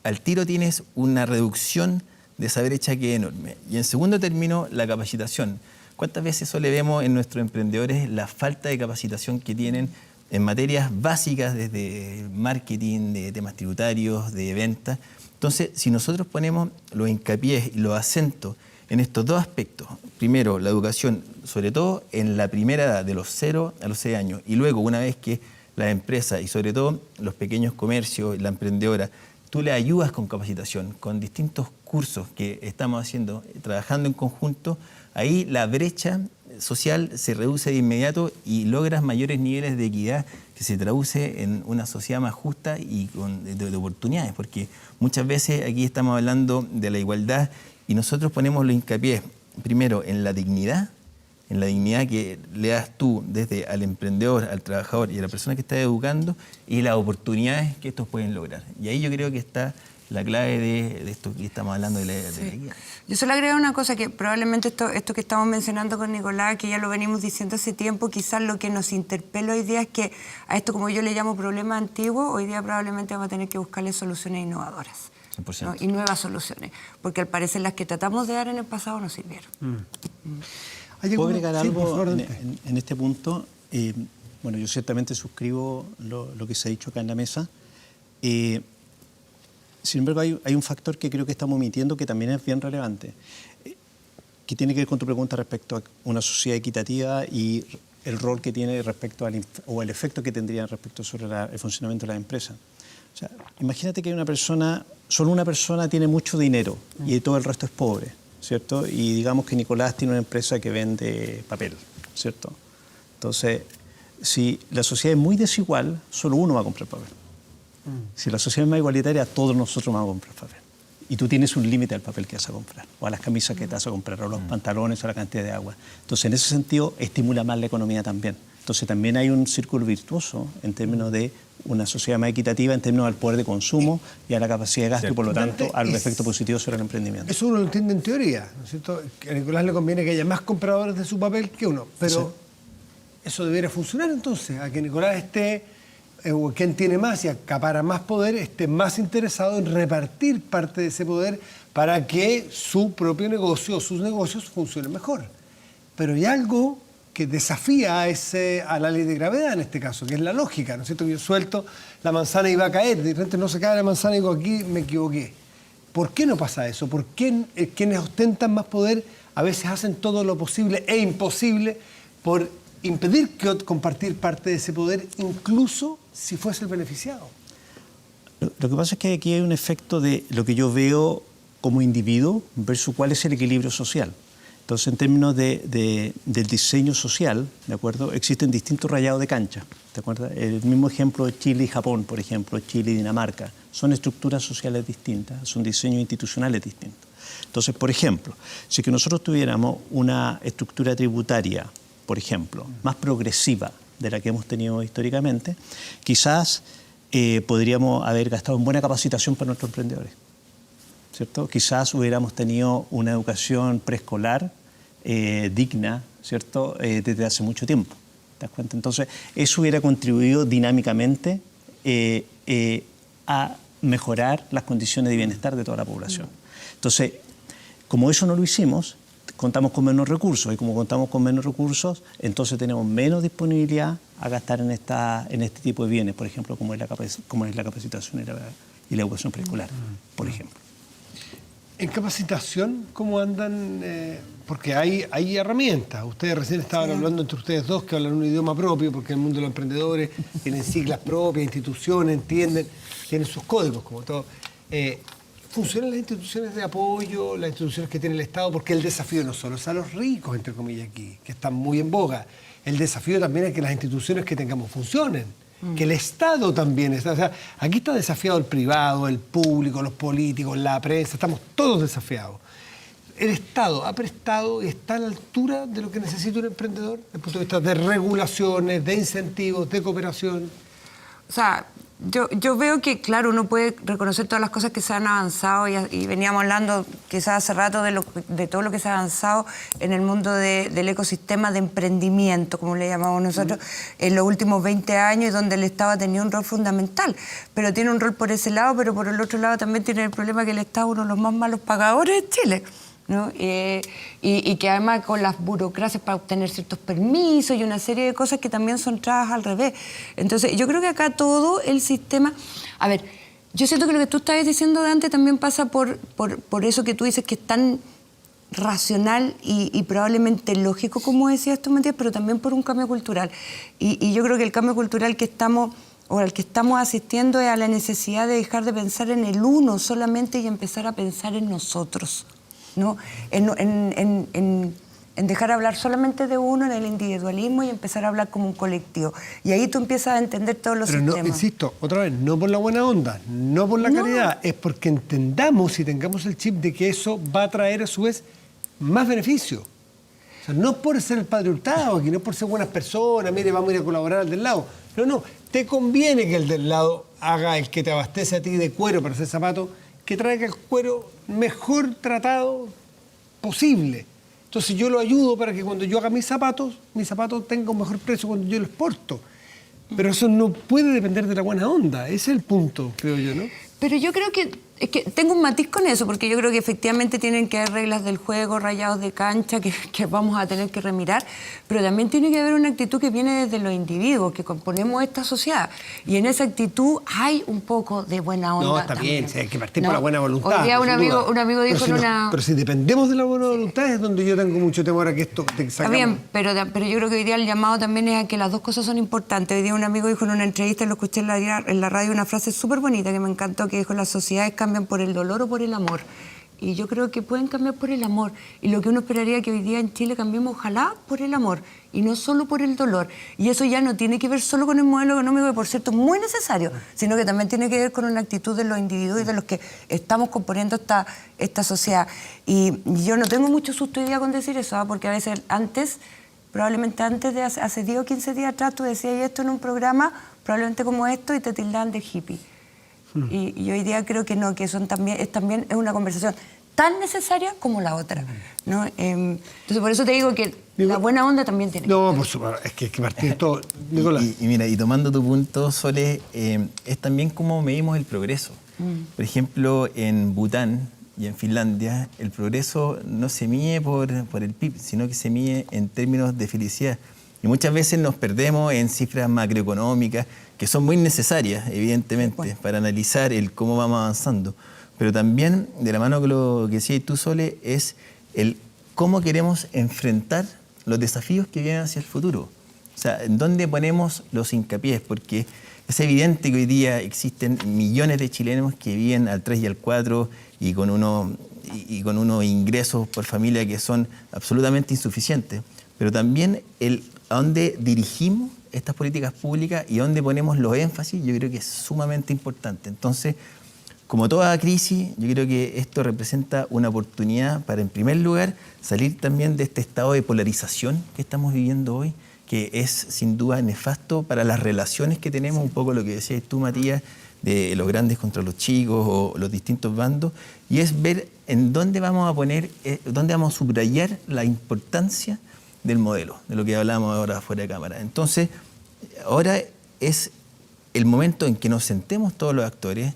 al tiro tienes una reducción de esa brecha que es enorme. Y en segundo término, la capacitación. ¿Cuántas veces eso le vemos en nuestros emprendedores la falta de capacitación que tienen en materias básicas desde marketing, de temas tributarios, de ventas? Entonces, si nosotros ponemos los hincapiés y los acentos en estos dos aspectos, primero la educación, sobre todo en la primera edad, de los 0 a los 6 años, y luego una vez que las empresas y sobre todo los pequeños comercios, la emprendedora, tú le ayudas con capacitación, con distintos cursos que estamos haciendo, trabajando en conjunto, ahí la brecha social se reduce de inmediato y logras mayores niveles de equidad que se traduce en una sociedad más justa y de oportunidades, porque muchas veces aquí estamos hablando de la igualdad y nosotros ponemos los hincapié primero en la dignidad que le das tú desde al emprendedor, al trabajador y a la persona que está educando y las oportunidades que estos pueden lograr. Y ahí yo creo que está la clave de esto que estamos hablando de la guía. Yo solo agrego una cosa, que probablemente esto que estamos mencionando con Nicolás, que ya lo venimos diciendo hace tiempo, quizás lo que nos interpela hoy día es que a esto, como yo le llamo problema antiguo, hoy día probablemente vamos a tener que buscarle soluciones innovadoras, ¿no? Y nuevas soluciones, porque al parecer las que tratamos de dar en el pasado no sirvieron. ¿Puedo agregar algo en este punto? Bueno, yo ciertamente suscribo lo que se ha dicho acá en la mesa. Sin embargo, hay un factor que creo que estamos omitiendo que también es bien relevante, que tiene que ver con tu pregunta respecto a una sociedad equitativa y el rol que tiene respecto o el efecto que tendría respecto sobre el funcionamiento de la empresa. O sea, imagínate que hay una persona, solo una persona tiene mucho dinero y todo el resto es pobre, ¿cierto? Y digamos que Nicolás tiene una empresa que vende papel, ¿cierto? Entonces, si la sociedad es muy desigual, solo uno va a comprar papel. Si la sociedad es más igualitaria, todos nosotros vamos a comprar papel. Y tú tienes un límite al papel que vas a comprar, o a las camisas que te vas a comprar, o a los pantalones, o a la cantidad de agua. Entonces, en ese sentido, estimula más la economía también. Entonces, también hay un círculo virtuoso en términos de una sociedad más equitativa, en términos del poder de consumo y a la capacidad de gasto, y por lo tanto, al efecto positivo sobre el emprendimiento. Eso uno lo entiende en teoría, ¿no es cierto? Que a Nicolás le conviene que haya más compradores de su papel que uno, pero eso debería funcionar entonces, a que Nicolás esté o quien tiene más y acapara más poder, esté más interesado en repartir parte de ese poder para que su propio negocio o sus negocios funcionen mejor. Pero hay algo que desafía a la ley de gravedad en este caso, que es la lógica, ¿no es cierto? Yo suelto la manzana y va a caer, de repente no se cae la manzana y digo, aquí me equivoqué. ¿Por qué no pasa eso? ¿Por qué quienes ostentan más poder a veces hacen todo lo posible e imposible por impedir compartir parte de ese poder, incluso si fuese el beneficiado? Lo que pasa es que aquí hay un efecto de lo que yo veo como individuo versus cuál es el equilibrio social. Entonces, en términos del diseño social, ¿de acuerdo? Existen distintos rayados de cancha, ¿de acuerdo? El mismo ejemplo de Chile y Japón, por ejemplo, Chile y Dinamarca, son estructuras sociales distintas, son diseños institucionales distintos. Entonces, por ejemplo, si que nosotros tuviéramos una estructura tributaria, por ejemplo, más progresiva de la que hemos tenido históricamente, quizás podríamos haber gastado en buena capacitación para nuestros emprendedores, ¿cierto? Quizás hubiéramos tenido una educación preescolar digna, ¿cierto? Desde hace mucho tiempo, ¿te das cuenta? Entonces, eso hubiera contribuido dinámicamente a mejorar las condiciones de bienestar de toda la población. Entonces, como eso no lo hicimos, contamos con menos recursos, y como contamos con menos recursos, entonces tenemos menos disponibilidad a gastar en este tipo de bienes, por ejemplo, como es la capacitación y la educación preescolar, por ejemplo. En capacitación, ¿cómo andan? Porque hay herramientas. Ustedes recién estaban hablando entre ustedes dos que hablan un idioma propio, porque el mundo de los emprendedores tienen siglas propias, instituciones, entienden, tienen sus códigos, como todo. ¿Funcionan las instituciones de apoyo, las instituciones que tiene el Estado? Porque el desafío no solo es a los ricos, entre comillas, aquí, que están muy en boga. El desafío también es que las instituciones que tengamos funcionen. Que el Estado también está. O sea, aquí está desafiado el privado, el público, los políticos, la prensa, estamos todos desafiados. ¿El Estado ha prestado y está a la altura de lo que necesita un emprendedor desde el punto de vista de regulaciones, de incentivos, de cooperación? O sea, yo veo que, claro, uno puede reconocer todas las cosas que se han avanzado y veníamos hablando quizás hace rato de todo lo que se ha avanzado en el mundo del ecosistema de emprendimiento, como le llamamos nosotros, en los últimos 20 años, y donde el Estado ha tenido un rol fundamental. Pero tiene un rol por ese lado, pero por el otro lado también tiene el problema que el Estado es uno de los más malos pagadores de Chile, ¿no? Y que además con las burocracias para obtener ciertos permisos y una serie de cosas que también son trabas al revés. Entonces, yo creo que acá todo el sistema... A ver, yo siento que lo que tú estabas diciendo de antes también pasa por eso que tú dices que es tan racional y probablemente lógico, como decías tú, Matías, pero también por un cambio cultural. Y yo creo que el cambio cultural que estamos... o al que estamos asistiendo es a la necesidad de dejar de pensar en el uno solamente y empezar a pensar en nosotros, ¿no? En dejar de hablar solamente de uno, en el individualismo, y empezar a hablar como un colectivo. Y ahí tú empiezas a entender todos los sistemas. Pero insisto, otra vez, no por la buena onda, no por la caridad, es porque entendamos y tengamos el chip de que eso va a traer a su vez más beneficio. O sea, no por ser el padre Hurtado, aquí no por ser buenas personas, mire, vamos a ir a colaborar al del lado. No, te conviene que el del lado haga el que te abastece a ti de cuero para hacer zapatos, que traiga el cuero mejor tratado posible. Entonces yo lo ayudo para que cuando yo haga mis zapatos tengan un mejor precio cuando yo los porto. Pero eso no puede depender de la buena onda. Ese es el punto, creo yo, ¿no? Pero yo creo que tengo un matiz con eso, porque yo creo que efectivamente tienen que haber reglas del juego, rayados de cancha, que vamos a tener que remirar, pero también tiene que haber una actitud que viene desde los individuos, que componemos esta sociedad. Y en esa actitud hay un poco de buena onda. No, está también. bien, hay que partir por la buena voluntad. Hoy día un amigo dijo Pero si dependemos de la buena voluntad es donde yo tengo mucho temor a que esto te Está bien, pero yo creo que hoy día el llamado también es a que las dos cosas son importantes. Hoy día un amigo dijo en una entrevista, lo escuché en la radio, una frase súper bonita que me encantó, que dijo: las sociedades cambian por el dolor o por el amor. Y yo creo que pueden cambiar por el amor. Y lo que uno esperaría que hoy día en Chile cambiemos, ojalá, por el amor, y no solo por el dolor. Y eso ya no tiene que ver solo con el modelo económico, que por cierto es muy necesario, sino que también tiene que ver con una actitud de los individuos y de los que estamos componiendo esta sociedad. Y yo no tengo mucho susto hoy día con decir eso, porque a veces probablemente antes de hace 10 o 15 días atrás, tú decías esto en un programa, probablemente como esto, y te tildaban de hippie. Y hoy día creo que no, que es una conversación tan necesaria como la otra, ¿no? Entonces, por eso te digo que la buena onda también tiene. No, por supuesto, es que partir de todo. Nicolás. Y mira, y tomando tu punto, Sole, es también cómo medimos el progreso. Por ejemplo, en Bután y en Finlandia, el progreso no se mide por el PIB, sino que se mide en términos de felicidad. Y muchas veces nos perdemos en cifras macroeconómicas, que son muy necesarias, evidentemente, para analizar el cómo vamos avanzando. Pero también, de la mano con lo que decías tú, Sole, es el cómo queremos enfrentar los desafíos que vienen hacia el futuro. O sea, en dónde ponemos los hincapiés, porque es evidente que hoy día existen millones de chilenos que viven al 3 y al 4 y con unos ingresos por familia que son absolutamente insuficientes. Pero también a dónde dirigimos estas políticas públicas y dónde ponemos los énfasis, yo creo que es sumamente importante. Entonces, como toda crisis, yo creo que esto representa una oportunidad para, en primer lugar, salir también de este estado de polarización que estamos viviendo hoy, que es sin duda nefasto para las relaciones que tenemos, un poco lo que decías tú, Matías, de los grandes contra los chicos o los distintos bandos, y es ver en dónde vamos a poner, dónde vamos a subrayar la importancia del modelo, de lo que hablábamos ahora fuera de cámara. Entonces, ahora es el momento en que nos sentemos todos los actores,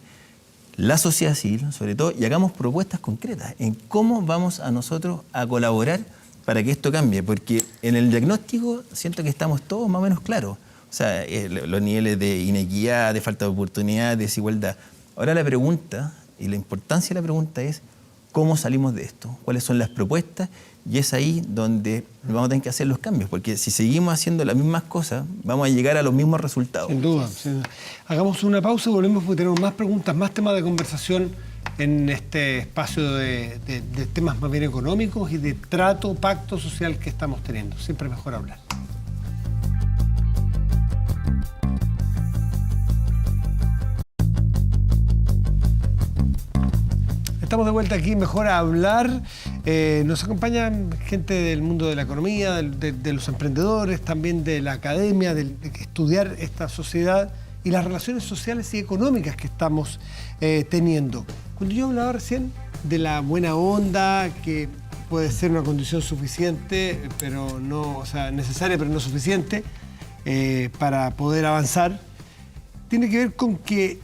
la sociedad civil, sobre todo, y hagamos propuestas concretas en cómo vamos a nosotros a colaborar para que esto cambie, porque en el diagnóstico siento que estamos todos más o menos claros. O sea, los niveles de inequidad, de falta de oportunidad, de desigualdad. Ahora la pregunta, y la importancia de la pregunta es, ¿cómo salimos de esto? ¿Cuáles son las propuestas? Y es ahí donde vamos a tener que hacer los cambios, porque si seguimos haciendo las mismas cosas, vamos a llegar a los mismos resultados. Sin duda, sin duda. Hagamos una pausa y volvemos porque tenemos más preguntas, más temas de conversación en este espacio de temas más bien económicos y de trato, pacto social que estamos teniendo. Siempre es mejor hablar. Estamos de vuelta aquí, mejor a hablar. Nos acompaña gente del mundo de la economía, de los emprendedores, también de la academia, de estudiar esta sociedad y las relaciones sociales y económicas que estamos teniendo. Cuando yo hablaba recién de la buena onda, que puede ser una condición suficiente, pero no, o sea, necesaria pero no suficiente para poder avanzar, tiene que ver con que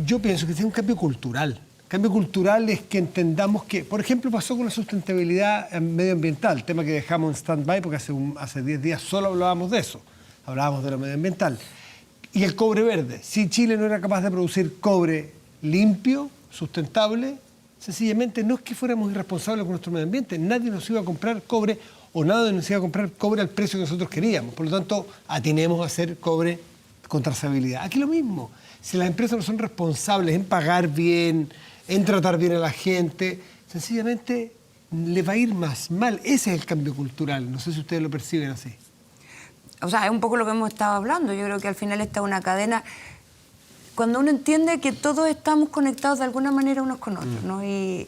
yo pienso que tiene un cambio cultural. Cambio cultural es que entendamos que, por ejemplo, pasó con la sustentabilidad medioambiental, tema que dejamos en stand-by porque hace 10 días solo hablábamos de eso, hablábamos de lo medioambiental. Y el cobre verde. Si Chile no era capaz de producir cobre limpio, sustentable, sencillamente no es que fuéramos irresponsables con nuestro medio ambiente, nadie nos iba a comprar cobre o nadie nos iba a comprar cobre al precio que nosotros queríamos. Por lo tanto, atinemos a hacer cobre con trazabilidad. Aquí lo mismo, si las empresas no son responsables en pagar bien, en tratar bien a la gente, sencillamente le va a ir más mal. Ese es el cambio cultural. No sé si ustedes lo perciben así. O sea, es un poco lo que hemos estado hablando. Yo creo que al final está una cadena. Cuando uno entiende que todos estamos conectados de alguna manera unos con otros, ¿no? Y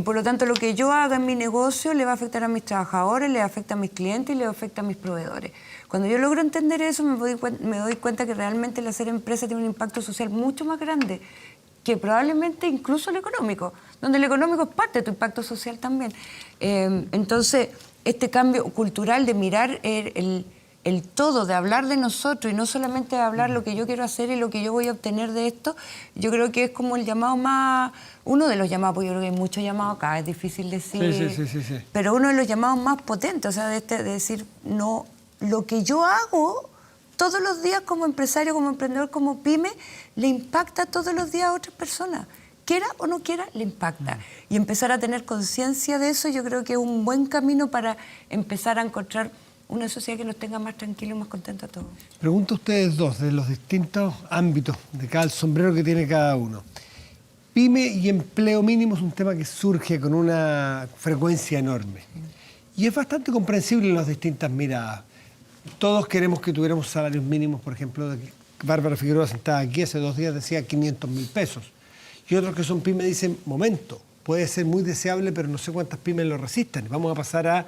por lo tanto, lo que yo haga en mi negocio le va a afectar a mis trabajadores, le afecta a mis clientes y le afecta a mis proveedores. Cuando yo logro entender eso, me doy cuenta que realmente el hacer empresa tiene un impacto social mucho más grande que probablemente incluso el económico, donde el económico es parte de tu impacto social también. Entonces, este cambio cultural de mirar el todo, de hablar de nosotros y no solamente de hablar lo que yo quiero hacer y lo que yo voy a obtener de esto, yo creo que es como el llamado más, uno de los llamados, porque yo creo que hay muchos llamados acá, es difícil decir, Sí. pero uno de los llamados más potentes, o sea, de decir, no, lo que yo hago todos los días como empresario, como emprendedor, como pyme, le impacta todos los días a otras personas. Quiera o no quiera, le impacta. Y empezar a tener conciencia de eso, yo creo que es un buen camino para empezar a encontrar una sociedad que nos tenga más tranquilos y más contentos a todos. Pregunto a ustedes dos, de los distintos ámbitos, de cada sombrero que tiene cada uno. Pyme y empleo mínimo es un tema que surge con una frecuencia enorme. Y es bastante comprensible en las distintas miradas. Todos queremos que tuviéramos salarios mínimos, por ejemplo, Bárbara Figueroa sentada aquí hace 2 días decía 500.000 pesos. Y otros que son pymes dicen, momento, puede ser muy deseable, pero no sé cuántas pymes lo resistan. Vamos a pasar a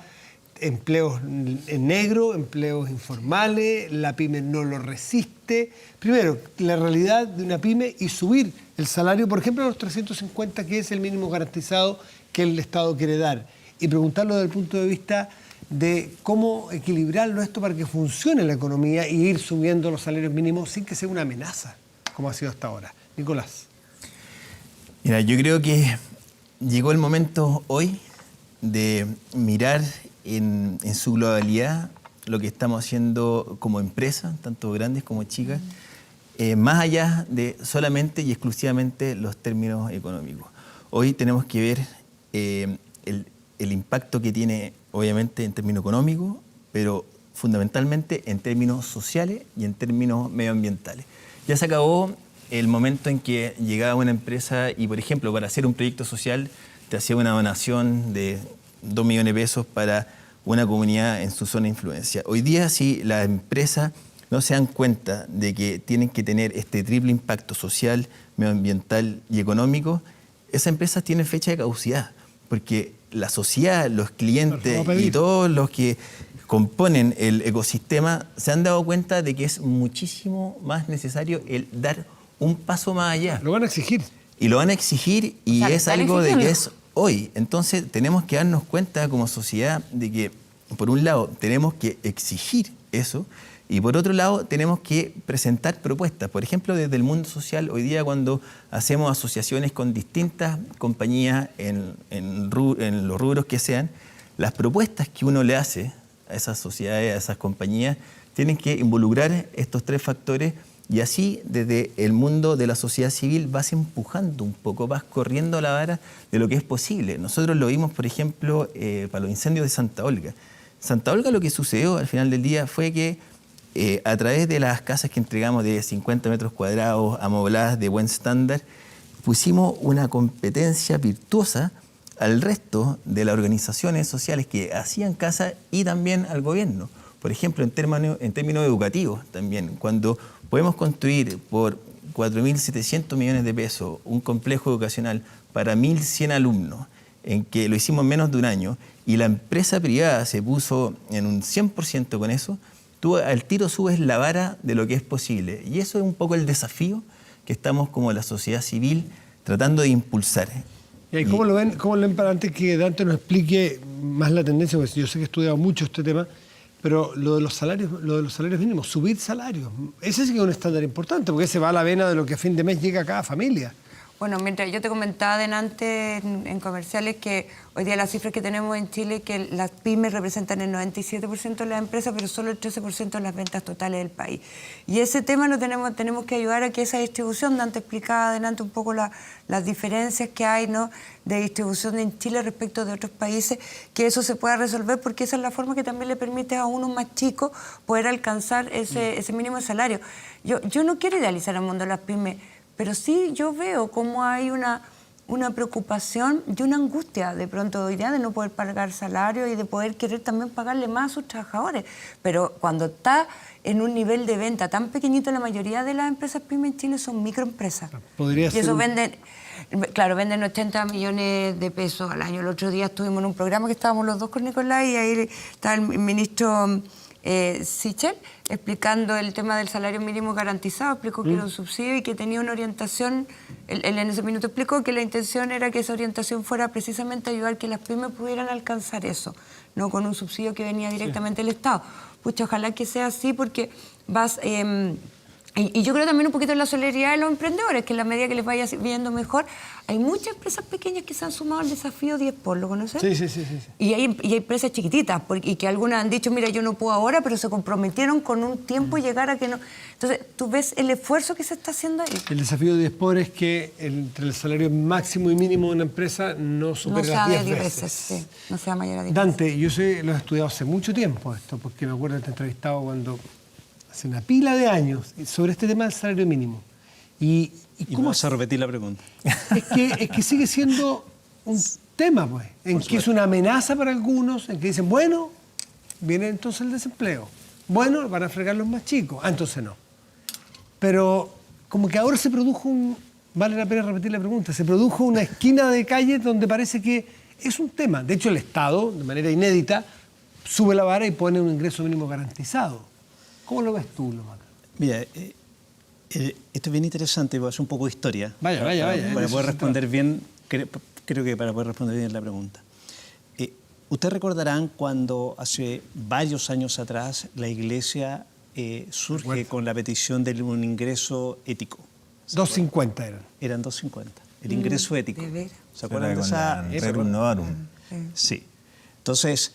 empleos en negro, empleos informales, la pyme no lo resiste. Primero, la realidad de una pyme y subir el salario, por ejemplo, a los 350, que es el mínimo garantizado que el Estado quiere dar. Y preguntarlo desde el punto de vista de cómo equilibrarlo esto para que funcione la economía y ir subiendo los salarios mínimos sin que sea una amenaza, como ha sido hasta ahora. Nicolás. Mira, yo creo que llegó el momento hoy de mirar en su globalidad lo que estamos haciendo como empresa, tanto grandes como chicas, más allá de solamente y exclusivamente los términos económicos. Hoy tenemos que ver el impacto que tiene, obviamente, en términos económicos, pero fundamentalmente en términos sociales y en términos medioambientales. Ya se acabó el momento en que llegaba una empresa y, por ejemplo, para hacer un proyecto social, te hacía una donación de 2 millones de pesos para una comunidad en su zona de influencia. Hoy día, si las empresas no se dan cuenta de que tienen que tener este triple impacto social, medioambiental y económico, esas empresas tienen fecha de caducidad, porque la sociedad, los clientes y todos los que componen el ecosistema se han dado cuenta de que es muchísimo más necesario el dar un paso más allá. Lo van a exigir. Y lo van a exigir y O sea, es algo de que es hoy. Entonces tenemos que darnos cuenta como sociedad de que, por un lado, tenemos que exigir eso y por otro lado tenemos que presentar propuestas. Por ejemplo, desde el mundo social, hoy día cuando hacemos asociaciones con distintas compañías en los rubros que sean, las propuestas que uno le hace a esas sociedades, a esas compañías, tienen que involucrar estos 3 factores. Y así, desde el mundo de la sociedad civil, vas empujando un poco, vas corriendo la vara de lo que es posible. Nosotros lo vimos, por ejemplo, para los incendios de Santa Olga. Santa Olga, lo que sucedió al final del día fue que a través de las casas que entregamos de 50 metros cuadrados, amobladas de buen estándar, pusimos una competencia virtuosa al resto de las organizaciones sociales que hacían casas y también al gobierno. Por ejemplo, en términos educativos también, cuando podemos construir por 4.700 millones de pesos un complejo educacional para 1.100 alumnos, en que lo hicimos en menos de un año, y la empresa privada se puso en un 100% con eso, tú al tiro subes la vara de lo que es posible. Y eso es un poco el desafío que estamos como la sociedad civil tratando de impulsar. ¿Y cómo lo ven para antes que Dante nos explique más la tendencia? Porque yo sé que he estudiado mucho este tema. Pero lo de los salarios mínimos, subir salarios, ese sí que es un estándar importante, porque ese va a la vena de lo que a fin de mes llega a cada familia. Bueno, mientras yo te comentaba delante en comerciales que hoy día las cifras que tenemos en Chile, que las pymes representan el 97% de las empresas, pero solo el 13% de las ventas totales del país. Y ese tema lo tenemos que ayudar a que esa distribución, Dante explicaba adelante un poco las diferencias que hay, ¿no?, de distribución en Chile respecto de otros países, que eso se pueda resolver, porque esa es la forma que también le permite a uno más chico poder alcanzar ese mínimo de salario. Yo no quiero idealizar el mundo de las pymes, pero sí yo veo cómo hay una preocupación y una angustia de pronto hoy día de no poder pagar salario y de poder querer también pagarle más a sus trabajadores. Pero cuando está en un nivel de venta tan pequeñito, la mayoría de las empresas pymes en Chile son microempresas. Podría y ser eso venden 80 millones de pesos al año. El otro día estuvimos en un programa que estábamos los dos con Nicolás y ahí está el ministro Sichel explicando el tema del salario mínimo garantizado, explicó que era un subsidio y que tenía una orientación, él en ese minuto explicó que la intención era que esa orientación fuera precisamente ayudar que las pymes pudieran alcanzar eso, no con un subsidio que venía directamente del Estado. Pucha, ojalá que sea así porque vas... Y yo creo también un poquito en la solidaridad de los emprendedores, que en la medida que les vaya viendo mejor, hay muchas empresas pequeñas que se han sumado al desafío 10 por, ¿lo conoces? Sí. Y hay empresas chiquititas, y que algunas han dicho, mira, yo no puedo ahora, pero se comprometieron con un tiempo llegar a que no... Entonces, tú ves el esfuerzo que se está haciendo ahí. El desafío de 10 por es que entre el salario máximo y mínimo de una empresa no supere las 10 veces. Sí, no sea mayor a 10 Dante, yo lo he estudiado hace mucho tiempo esto, porque me acuerdo de te entrevistado cuando... hace una pila de años sobre este tema del salario mínimo. ¿Y cómo vas a repetir la pregunta? Es que sigue siendo un tema, pues, en que es una amenaza para algunos, en que dicen, bueno, viene entonces el desempleo. Bueno, van a fregar los más chicos. Entonces no. Pero como que ahora se produjo vale la pena repetir la pregunta, se produjo una esquina de calle donde parece que es un tema. De hecho, el Estado, de manera inédita, sube la vara y pone un ingreso mínimo garantizado. ¿Cómo lo ves tú, Lomaca? Mira, esto es bien interesante, voy a hacer un poco de historia. Vaya. Para poder responder bien, creo que para poder responder bien la pregunta. Ustedes recordarán cuando hace varios años atrás la Iglesia surge con la petición de un ingreso ético. 2.50 eran. Eran 2.50. El ingreso ético. ¿De veras? ¿Se acuerdan de Con esa? la Rerum Novarum. Sí. Entonces,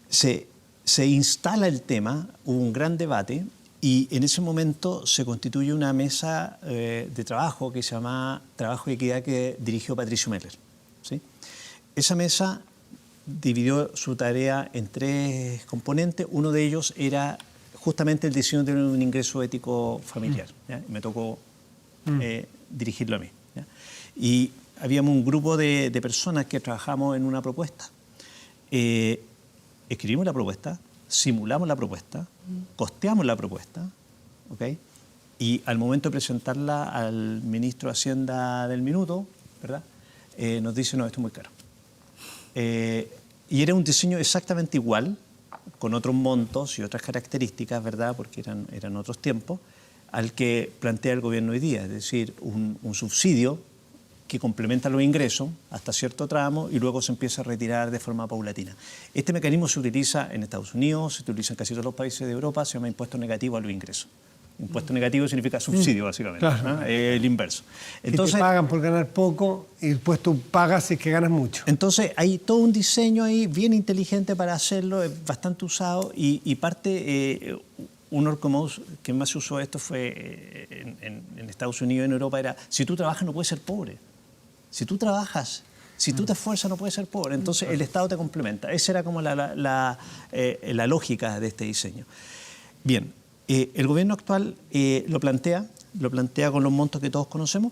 se instala el tema, hubo un gran debate y en ese momento se constituye una mesa de trabajo que se llama Trabajo y Equidad, que dirigió Patricio Meller. ¿Sí? Esa mesa dividió su tarea en 3 componentes. Uno de ellos era justamente el diseño de un ingreso ético familiar. ¿Ya? Me tocó dirigirlo a mí. ¿Ya? Y habíamos un grupo de personas que trabajamos en una propuesta. Escribimos la propuesta, simulamos la propuesta, costeamos la propuesta, ¿ok? Y al momento de presentarla al ministro de Hacienda del minuto, ¿verdad? Nos dice, no, esto es muy caro. Y era un diseño exactamente igual, con otros montos y otras características, ¿verdad? Porque eran otros tiempos, al que plantea el gobierno hoy día, es decir, un subsidio que complementa los ingresos hasta cierto tramo y luego se empieza a retirar de forma paulatina. Este mecanismo se utiliza en Estados Unidos, se utiliza en casi todos los países de Europa, se llama impuesto negativo a los ingresos. Impuesto negativo significa subsidio, básicamente, claro. ¿no? El inverso. Entonces, te pagan por ganar poco y después tú pagas si es que ganas mucho. Entonces hay todo un diseño ahí bien inteligente para hacerlo, es bastante usado y parte... un orcomos que más se usó esto fue en Estados Unidos y en Europa, era, si tú trabajas no puedes ser pobre. Si tú trabajas, si tú te esfuerzas no puedes ser pobre. Entonces el Estado te complementa. Esa era como la lógica de este diseño. Bien, el gobierno actual lo plantea con los montos que todos conocemos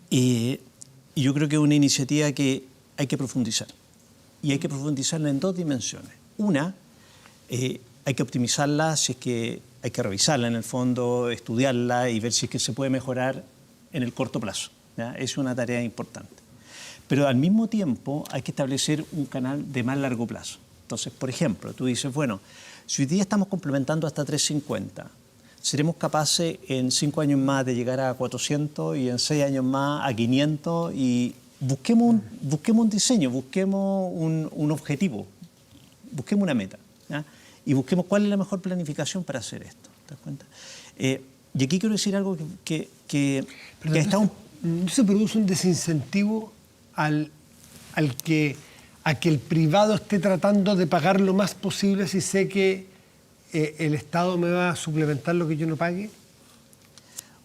y yo creo que es una iniciativa que hay que profundizar. Y hay que profundizarla en 2 dimensiones. Una, hay que optimizarla, si es que hay que revisarla en el fondo, estudiarla y ver si es que se puede mejorar en el corto plazo. ¿Ya? Es una tarea importante. Pero al mismo tiempo hay que establecer un canal de más largo plazo. Entonces, por ejemplo, tú dices, bueno, si hoy día estamos complementando hasta 350, seremos capaces en 5 años más de llegar a 400 y en 6 años más a 500 y busquemos un diseño, busquemos un objetivo, busquemos una meta. ¿Ya? Y busquemos cuál es la mejor planificación para hacer esto. ¿Te das cuenta? Y aquí quiero decir algo que está ¿No se produce un desincentivo a que el privado esté tratando de pagar lo más posible si sé que el Estado me va a suplementar lo que yo no pague?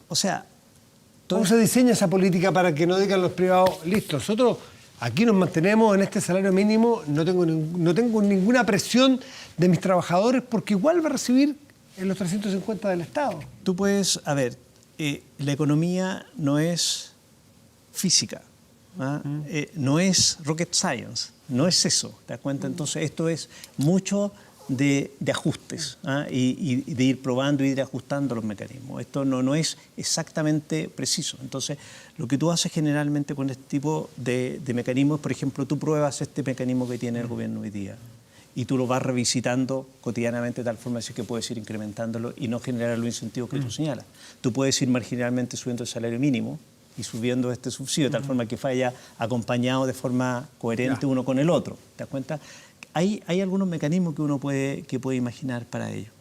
O sea... ¿Cómo se diseña esa política para que no digan los privados, listo, nosotros aquí nos mantenemos en este salario mínimo, no tengo ninguna presión de mis trabajadores porque igual va a recibir en los 350 del Estado? Tú puedes, a ver, la economía no es física, no es rocket science, no es eso, ¿te das cuenta? Entonces esto es mucho de ajustes y de ir probando y ir ajustando los mecanismos. Esto no es exactamente preciso. Entonces, lo que tú haces generalmente con este tipo de mecanismos, por ejemplo, tú pruebas este mecanismo que tiene el gobierno hoy día y tú lo vas revisitando cotidianamente de tal forma que puedes ir incrementándolo y no generar los incentivos que tú señalas. Tú puedes ir marginalmente subiendo el salario mínimo y subiendo este subsidio de tal forma que vaya acompañado de forma coherente uno con el otro. ¿Te das cuenta? Hay algunos mecanismos que uno puede imaginar para ello.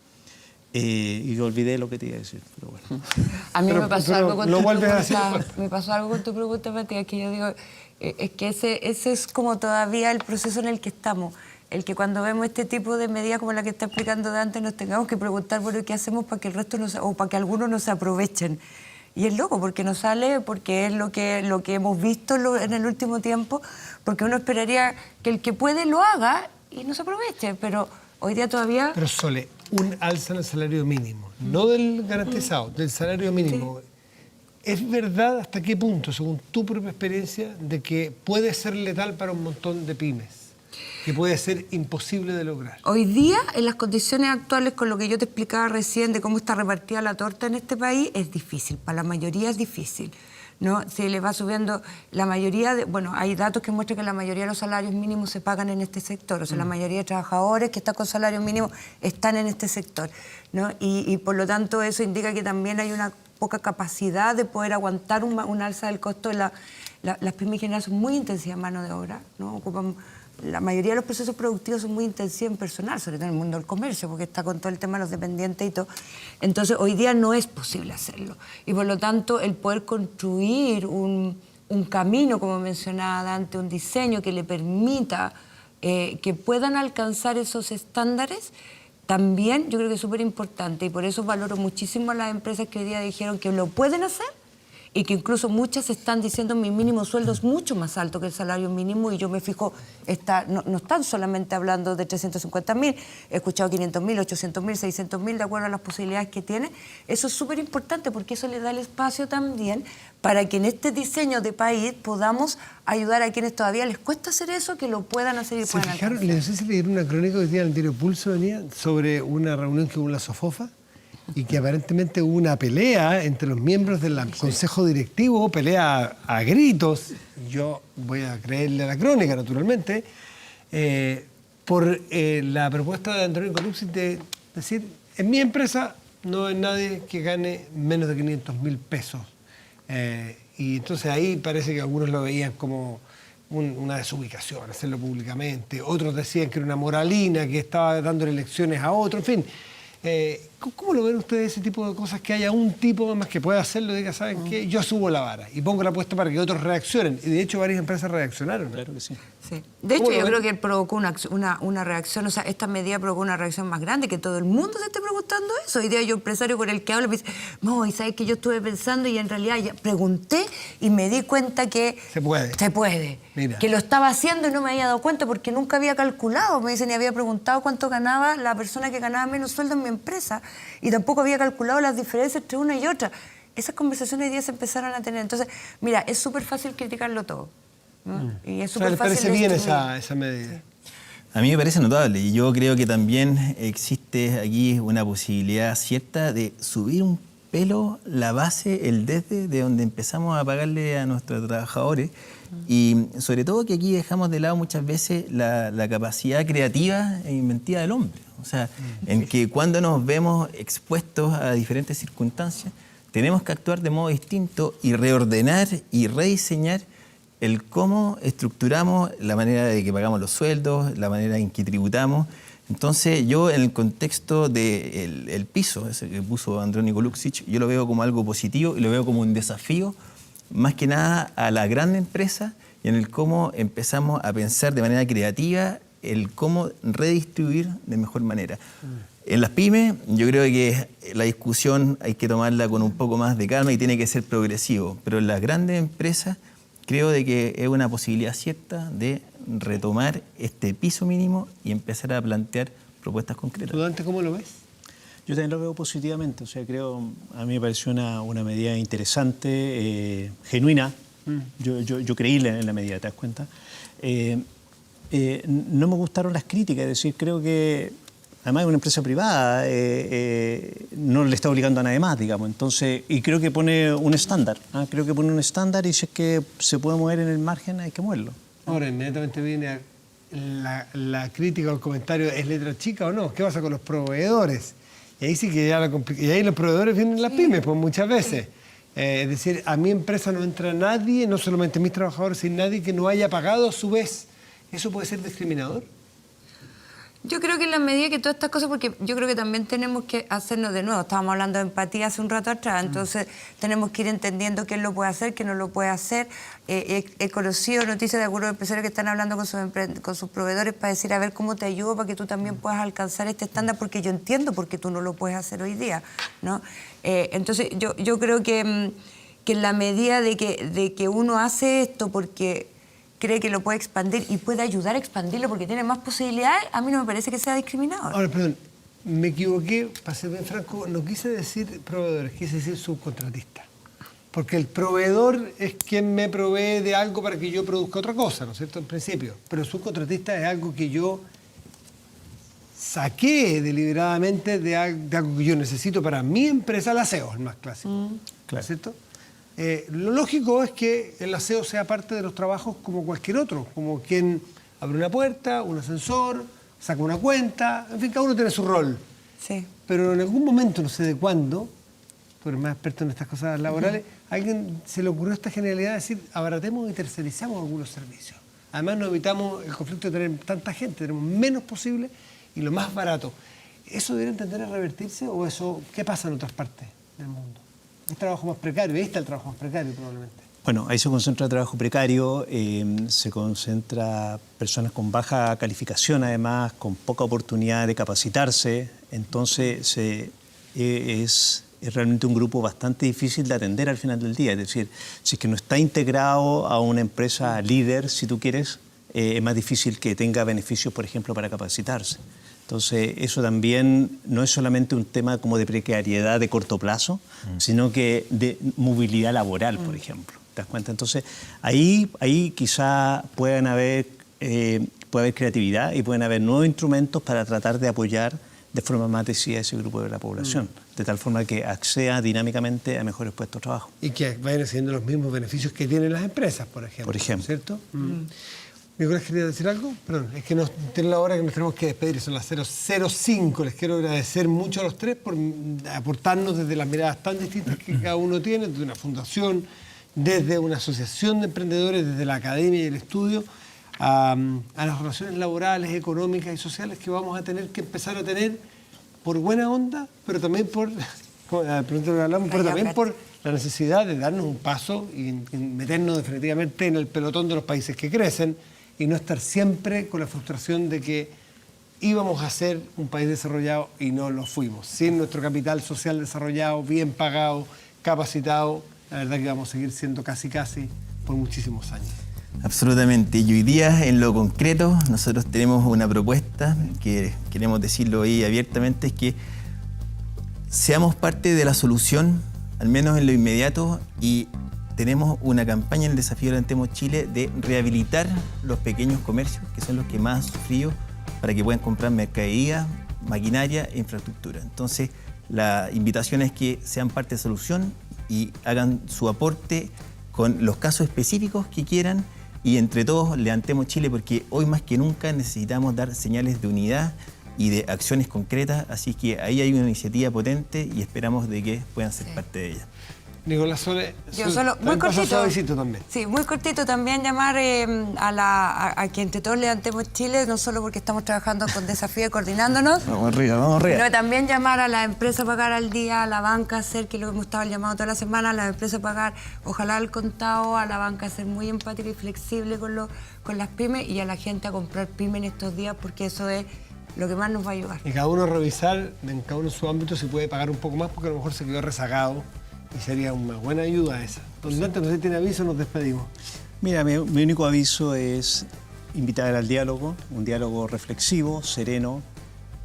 Y olvidé lo que te iba a decir, pero bueno. A mí me pasó algo con lo tu vuelves a pregunta. decir. Me pasó algo con tu pregunta, Matías, que yo digo, es que ese es como todavía el proceso en el que estamos. El que cuando vemos este tipo de medidas como la que está explicando Dante, nos tengamos que preguntar, bueno, ¿qué hacemos para que el resto o para que algunos nos aprovechen? Y es loco, porque no sale, porque es lo que hemos visto en el último tiempo, porque uno esperaría que el que puede lo haga y no se aproveche, pero hoy día todavía... Pero Sole, un alza en el salario mínimo, no del garantizado, del salario mínimo. Sí. ¿Es verdad hasta qué punto, según tu propia experiencia, de que puede ser letal para un montón de pymes? Que puede ser imposible de lograr. Hoy día, en las condiciones actuales, con lo que yo te explicaba recién de cómo está repartida la torta en este país, es difícil. Para la mayoría es difícil. ¿no? Se le va subiendo la mayoría de... Bueno, hay datos que muestran que la mayoría de los salarios mínimos se pagan en este sector. O sea, la mayoría de trabajadores que están con salario mínimo están en este sector, ¿no? Y por lo tanto eso indica que también hay una poca capacidad de poder aguantar un alza del costo. Las pymes en general son muy intensivas en mano de obra, ¿no? Ocupan... La mayoría de los procesos productivos son muy intensivos en personal, sobre todo en el mundo del comercio, porque está con todo el tema de los dependientes y todo. Entonces, hoy día no es posible hacerlo. Y por lo tanto, el poder construir un camino, como mencionaba Dante, un diseño que le permita que puedan alcanzar esos estándares, también yo creo que es súper importante. Y por eso valoro muchísimo a las empresas que hoy día dijeron que lo pueden hacer, y que incluso muchas están diciendo mi mínimo sueldo es mucho más alto que el salario mínimo, y yo me fijo, no están solamente hablando de 350.000, he escuchado 500.000, 800.000, 600.000, de acuerdo a las posibilidades que tiene. Eso es súper importante porque eso le da el espacio también para que en este diseño de país podamos ayudar a quienes todavía les cuesta hacer eso, que lo puedan hacer y puedan alcanzar. No sé si leyeron una crónica que hoy día en el diario Pulso venía sobre una reunión que hubo en la Sofofa, y que aparentemente hubo una pelea entre los miembros del consejo directivo, pelea a gritos, yo voy a creerle a la crónica naturalmente, por la propuesta de Andrónico Luxich de decir, en mi empresa no hay nadie que gane menos de 500.000 pesos. Y entonces ahí parece que algunos lo veían como una desubicación, hacerlo públicamente, otros decían que era una moralina, que estaba dando lecciones a otros, en fin. ¿Cómo lo ven ustedes ese tipo de cosas? Que haya un tipo más que pueda hacerlo y diga, ¿saben qué? Yo subo la vara y pongo la apuesta para que otros reaccionen. Y de hecho varias empresas reaccionaron. Claro que sí. Sí. De hecho, yo creo que provocó una reacción, o sea, esta medida provocó una reacción más grande, que todo el mundo se esté preguntando eso. Hoy día yo, empresario con el que hablo, me dice, no, y sabes que yo estuve pensando y en realidad ya pregunté y me di cuenta que... Se puede. Se puede. Mira. Que lo estaba haciendo y no me había dado cuenta porque nunca había calculado. Me dicen, y había preguntado cuánto ganaba la persona que ganaba menos sueldo en mi empresa y tampoco había calculado las diferencias entre una y otra. Esas conversaciones hoy día se empezaron a tener. Entonces, mira, es súper fácil criticarlo todo, ¿no? Y es súper ¿Les fácil parece bien destruir. esa medida? A mí me parece notable y yo creo que también existe aquí una posibilidad cierta de subir un pelo la base, el desde de donde empezamos a pagarle a nuestros trabajadores y sobre todo que aquí dejamos de lado muchas veces la capacidad creativa e inventiva del hombre. O sea, en que cuando nos vemos expuestos a diferentes circunstancias, tenemos que actuar de modo distinto y reordenar y rediseñar el cómo estructuramos la manera de que pagamos los sueldos, la manera en que tributamos. Entonces, yo en el contexto del piso, ese que puso Andrónico Luxich, yo lo veo como algo positivo y lo veo como un desafío, más que nada a la gran empresa y en el cómo empezamos a pensar de manera creativa el cómo redistribuir de mejor manera. En las pymes, yo creo que la discusión hay que tomarla con un poco más de calma y tiene que ser progresivo, pero en las grandes empresas creo de que es una posibilidad cierta de retomar este piso mínimo y empezar a plantear propuestas concretas. ¿Tú, Dante, cómo lo ves? Yo también lo veo positivamente, o sea, a mí me pareció una medida interesante, genuina. Yo creí en la medida, ¿te das cuenta? No me gustaron las críticas, es decir, creo que además es una empresa privada, no le está obligando a nadie más, digamos. Entonces, y creo que pone un estándar. Creo que pone un estándar y si es que se puede mover en el margen, hay que moverlo. Ahora, inmediatamente viene la crítica o el comentario, ¿es letra chica o no? ¿Qué pasa con los proveedores? Y ahí sí que ya y ahí los proveedores vienen las pymes, pues muchas veces. Es decir, a mi empresa no entra nadie, no solamente mis trabajadores, sino nadie que no haya pagado a su vez. ¿Eso puede ser discriminador? Yo creo que en la medida que todas estas cosas, porque yo creo que también tenemos que hacernos de nuevo, estábamos hablando de empatía hace un rato atrás, entonces tenemos que ir entendiendo quién lo puede hacer, quién no lo puede hacer. He conocido noticias de algunos empresarios que están hablando con sus proveedores para decir, a ver cómo te ayudo para que tú también puedas alcanzar este estándar, porque yo entiendo por qué tú no lo puedes hacer hoy día, ¿no? Entonces yo creo que en la medida de que uno hace esto porque cree que lo puede expandir y puede ayudar a expandirlo porque tiene más posibilidades, a mí no me parece que sea discriminador. Ahora, perdón, me equivoqué, para ser bien franco, no quise decir proveedores, quise decir subcontratista. Porque el proveedor es quien me provee de algo para que yo produzca otra cosa, ¿no es cierto? En principio. Pero el subcontratista es algo que yo saqué deliberadamente de algo que yo necesito para mi empresa, el aseo, el más clásico. ¿No es cierto? Lo lógico es que el aseo sea parte de los trabajos como cualquier otro, como quien abre una puerta, un ascensor, saca una cuenta, en fin, cada uno tiene su rol. Sí. Pero en algún momento, no sé de cuándo, tú eres más experto en estas cosas laborales, a alguien se le ocurrió esta genialidad de decir, abaratemos y tercerizamos algunos servicios. Además nos evitamos el conflicto de tener tanta gente, tenemos menos posible y lo más barato. ¿Eso debería tender a revertirse o eso qué pasa en otras partes del mundo? Es trabajo más precario, ahí está el trabajo más precario probablemente. Bueno, ahí se concentra el trabajo precario, se concentra personas con baja calificación, además, con poca oportunidad de capacitarse. Entonces, es realmente un grupo bastante difícil de atender al final del día. Es decir, si es que no está integrado a una empresa líder, si tú quieres, es más difícil que tenga beneficios, por ejemplo, para capacitarse. Entonces, eso también no es solamente un tema como de precariedad de corto plazo, sino que de movilidad laboral, por ejemplo. ¿Te das cuenta? Entonces, ahí quizá puede haber creatividad y pueden haber nuevos instrumentos para tratar de apoyar de forma más decidida a ese grupo de la población, de tal forma que acceda dinámicamente a mejores puestos de trabajo. Y que vayan recibiendo los mismos beneficios que tienen las empresas, por ejemplo. Por ejemplo. ¿Cierto? Nicolás, ¿quería decir algo? Perdón, es que tiene la hora que nos tenemos que despedir, son las 0:05. Les quiero agradecer mucho a los tres por aportarnos desde las miradas tan distintas que cada uno tiene, desde una fundación, desde una asociación de emprendedores, desde la academia y el estudio, a las relaciones laborales, económicas y sociales que vamos a tener que empezar a tener por buena onda, pero también por la necesidad de darnos un paso y meternos definitivamente en el pelotón de los países que crecen y no estar siempre con la frustración de que íbamos a ser un país desarrollado y no lo fuimos. Sin nuestro capital social desarrollado, bien pagado, capacitado, la verdad que vamos a seguir siendo casi por muchísimos años. Absolutamente. Y hoy día, en lo concreto, nosotros tenemos una propuesta que queremos decirlo ahí abiertamente, es que seamos parte de la solución, al menos en lo inmediato, y tenemos una campaña en el Desafío Levantemos Chile de rehabilitar los pequeños comercios, que son los que más han sufrido, para que puedan comprar mercadería, maquinaria e infraestructura. Entonces, la invitación es que sean parte de la solución y hagan su aporte con los casos específicos que quieran y entre todos levantemos Chile, porque hoy más que nunca necesitamos dar señales de unidad y de acciones concretas, así que ahí hay una iniciativa potente y esperamos de que puedan ser parte de ella. Nicolás Sole, yo solo, muy cortito. También. Sí, muy cortito también llamar a que entre todos levantemos Chile, no solo porque estamos trabajando con Desafío y coordinándonos, Vamos arriba. pero también llamar a la empresa Pagar al Día, a la banca hacer, que es lo que hemos estado llamando toda la semana, a la empresa Pagar, ojalá al contado, a la banca ser muy empática y flexible con las pymes y a la gente a comprar pymes en estos días, porque eso es lo que más nos va a ayudar. Y cada uno revisar en cada uno en su ámbito si puede pagar un poco más, porque a lo mejor se quedó rezagado. Y sería una buena ayuda esa. Don Dante, no sé si tiene aviso, nos despedimos. Mira, mi único aviso es invitar al diálogo, un diálogo reflexivo, sereno,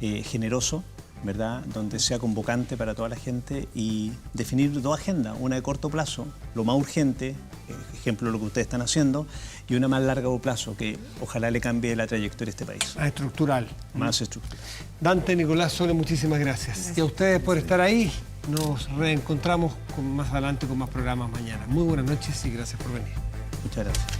generoso, ¿verdad? Donde sea convocante para toda la gente y definir dos agendas, una de corto plazo, lo más urgente, ejemplo de lo que ustedes están haciendo, y una más largo plazo, que ojalá le cambie la trayectoria a este país. Más estructural. Más estructural. Dante, Nicolás Sole, muchísimas gracias. Y a ustedes por estar ahí. Nos reencontramos más adelante con más programas mañana. Muy buenas noches y gracias por venir. Muchas gracias.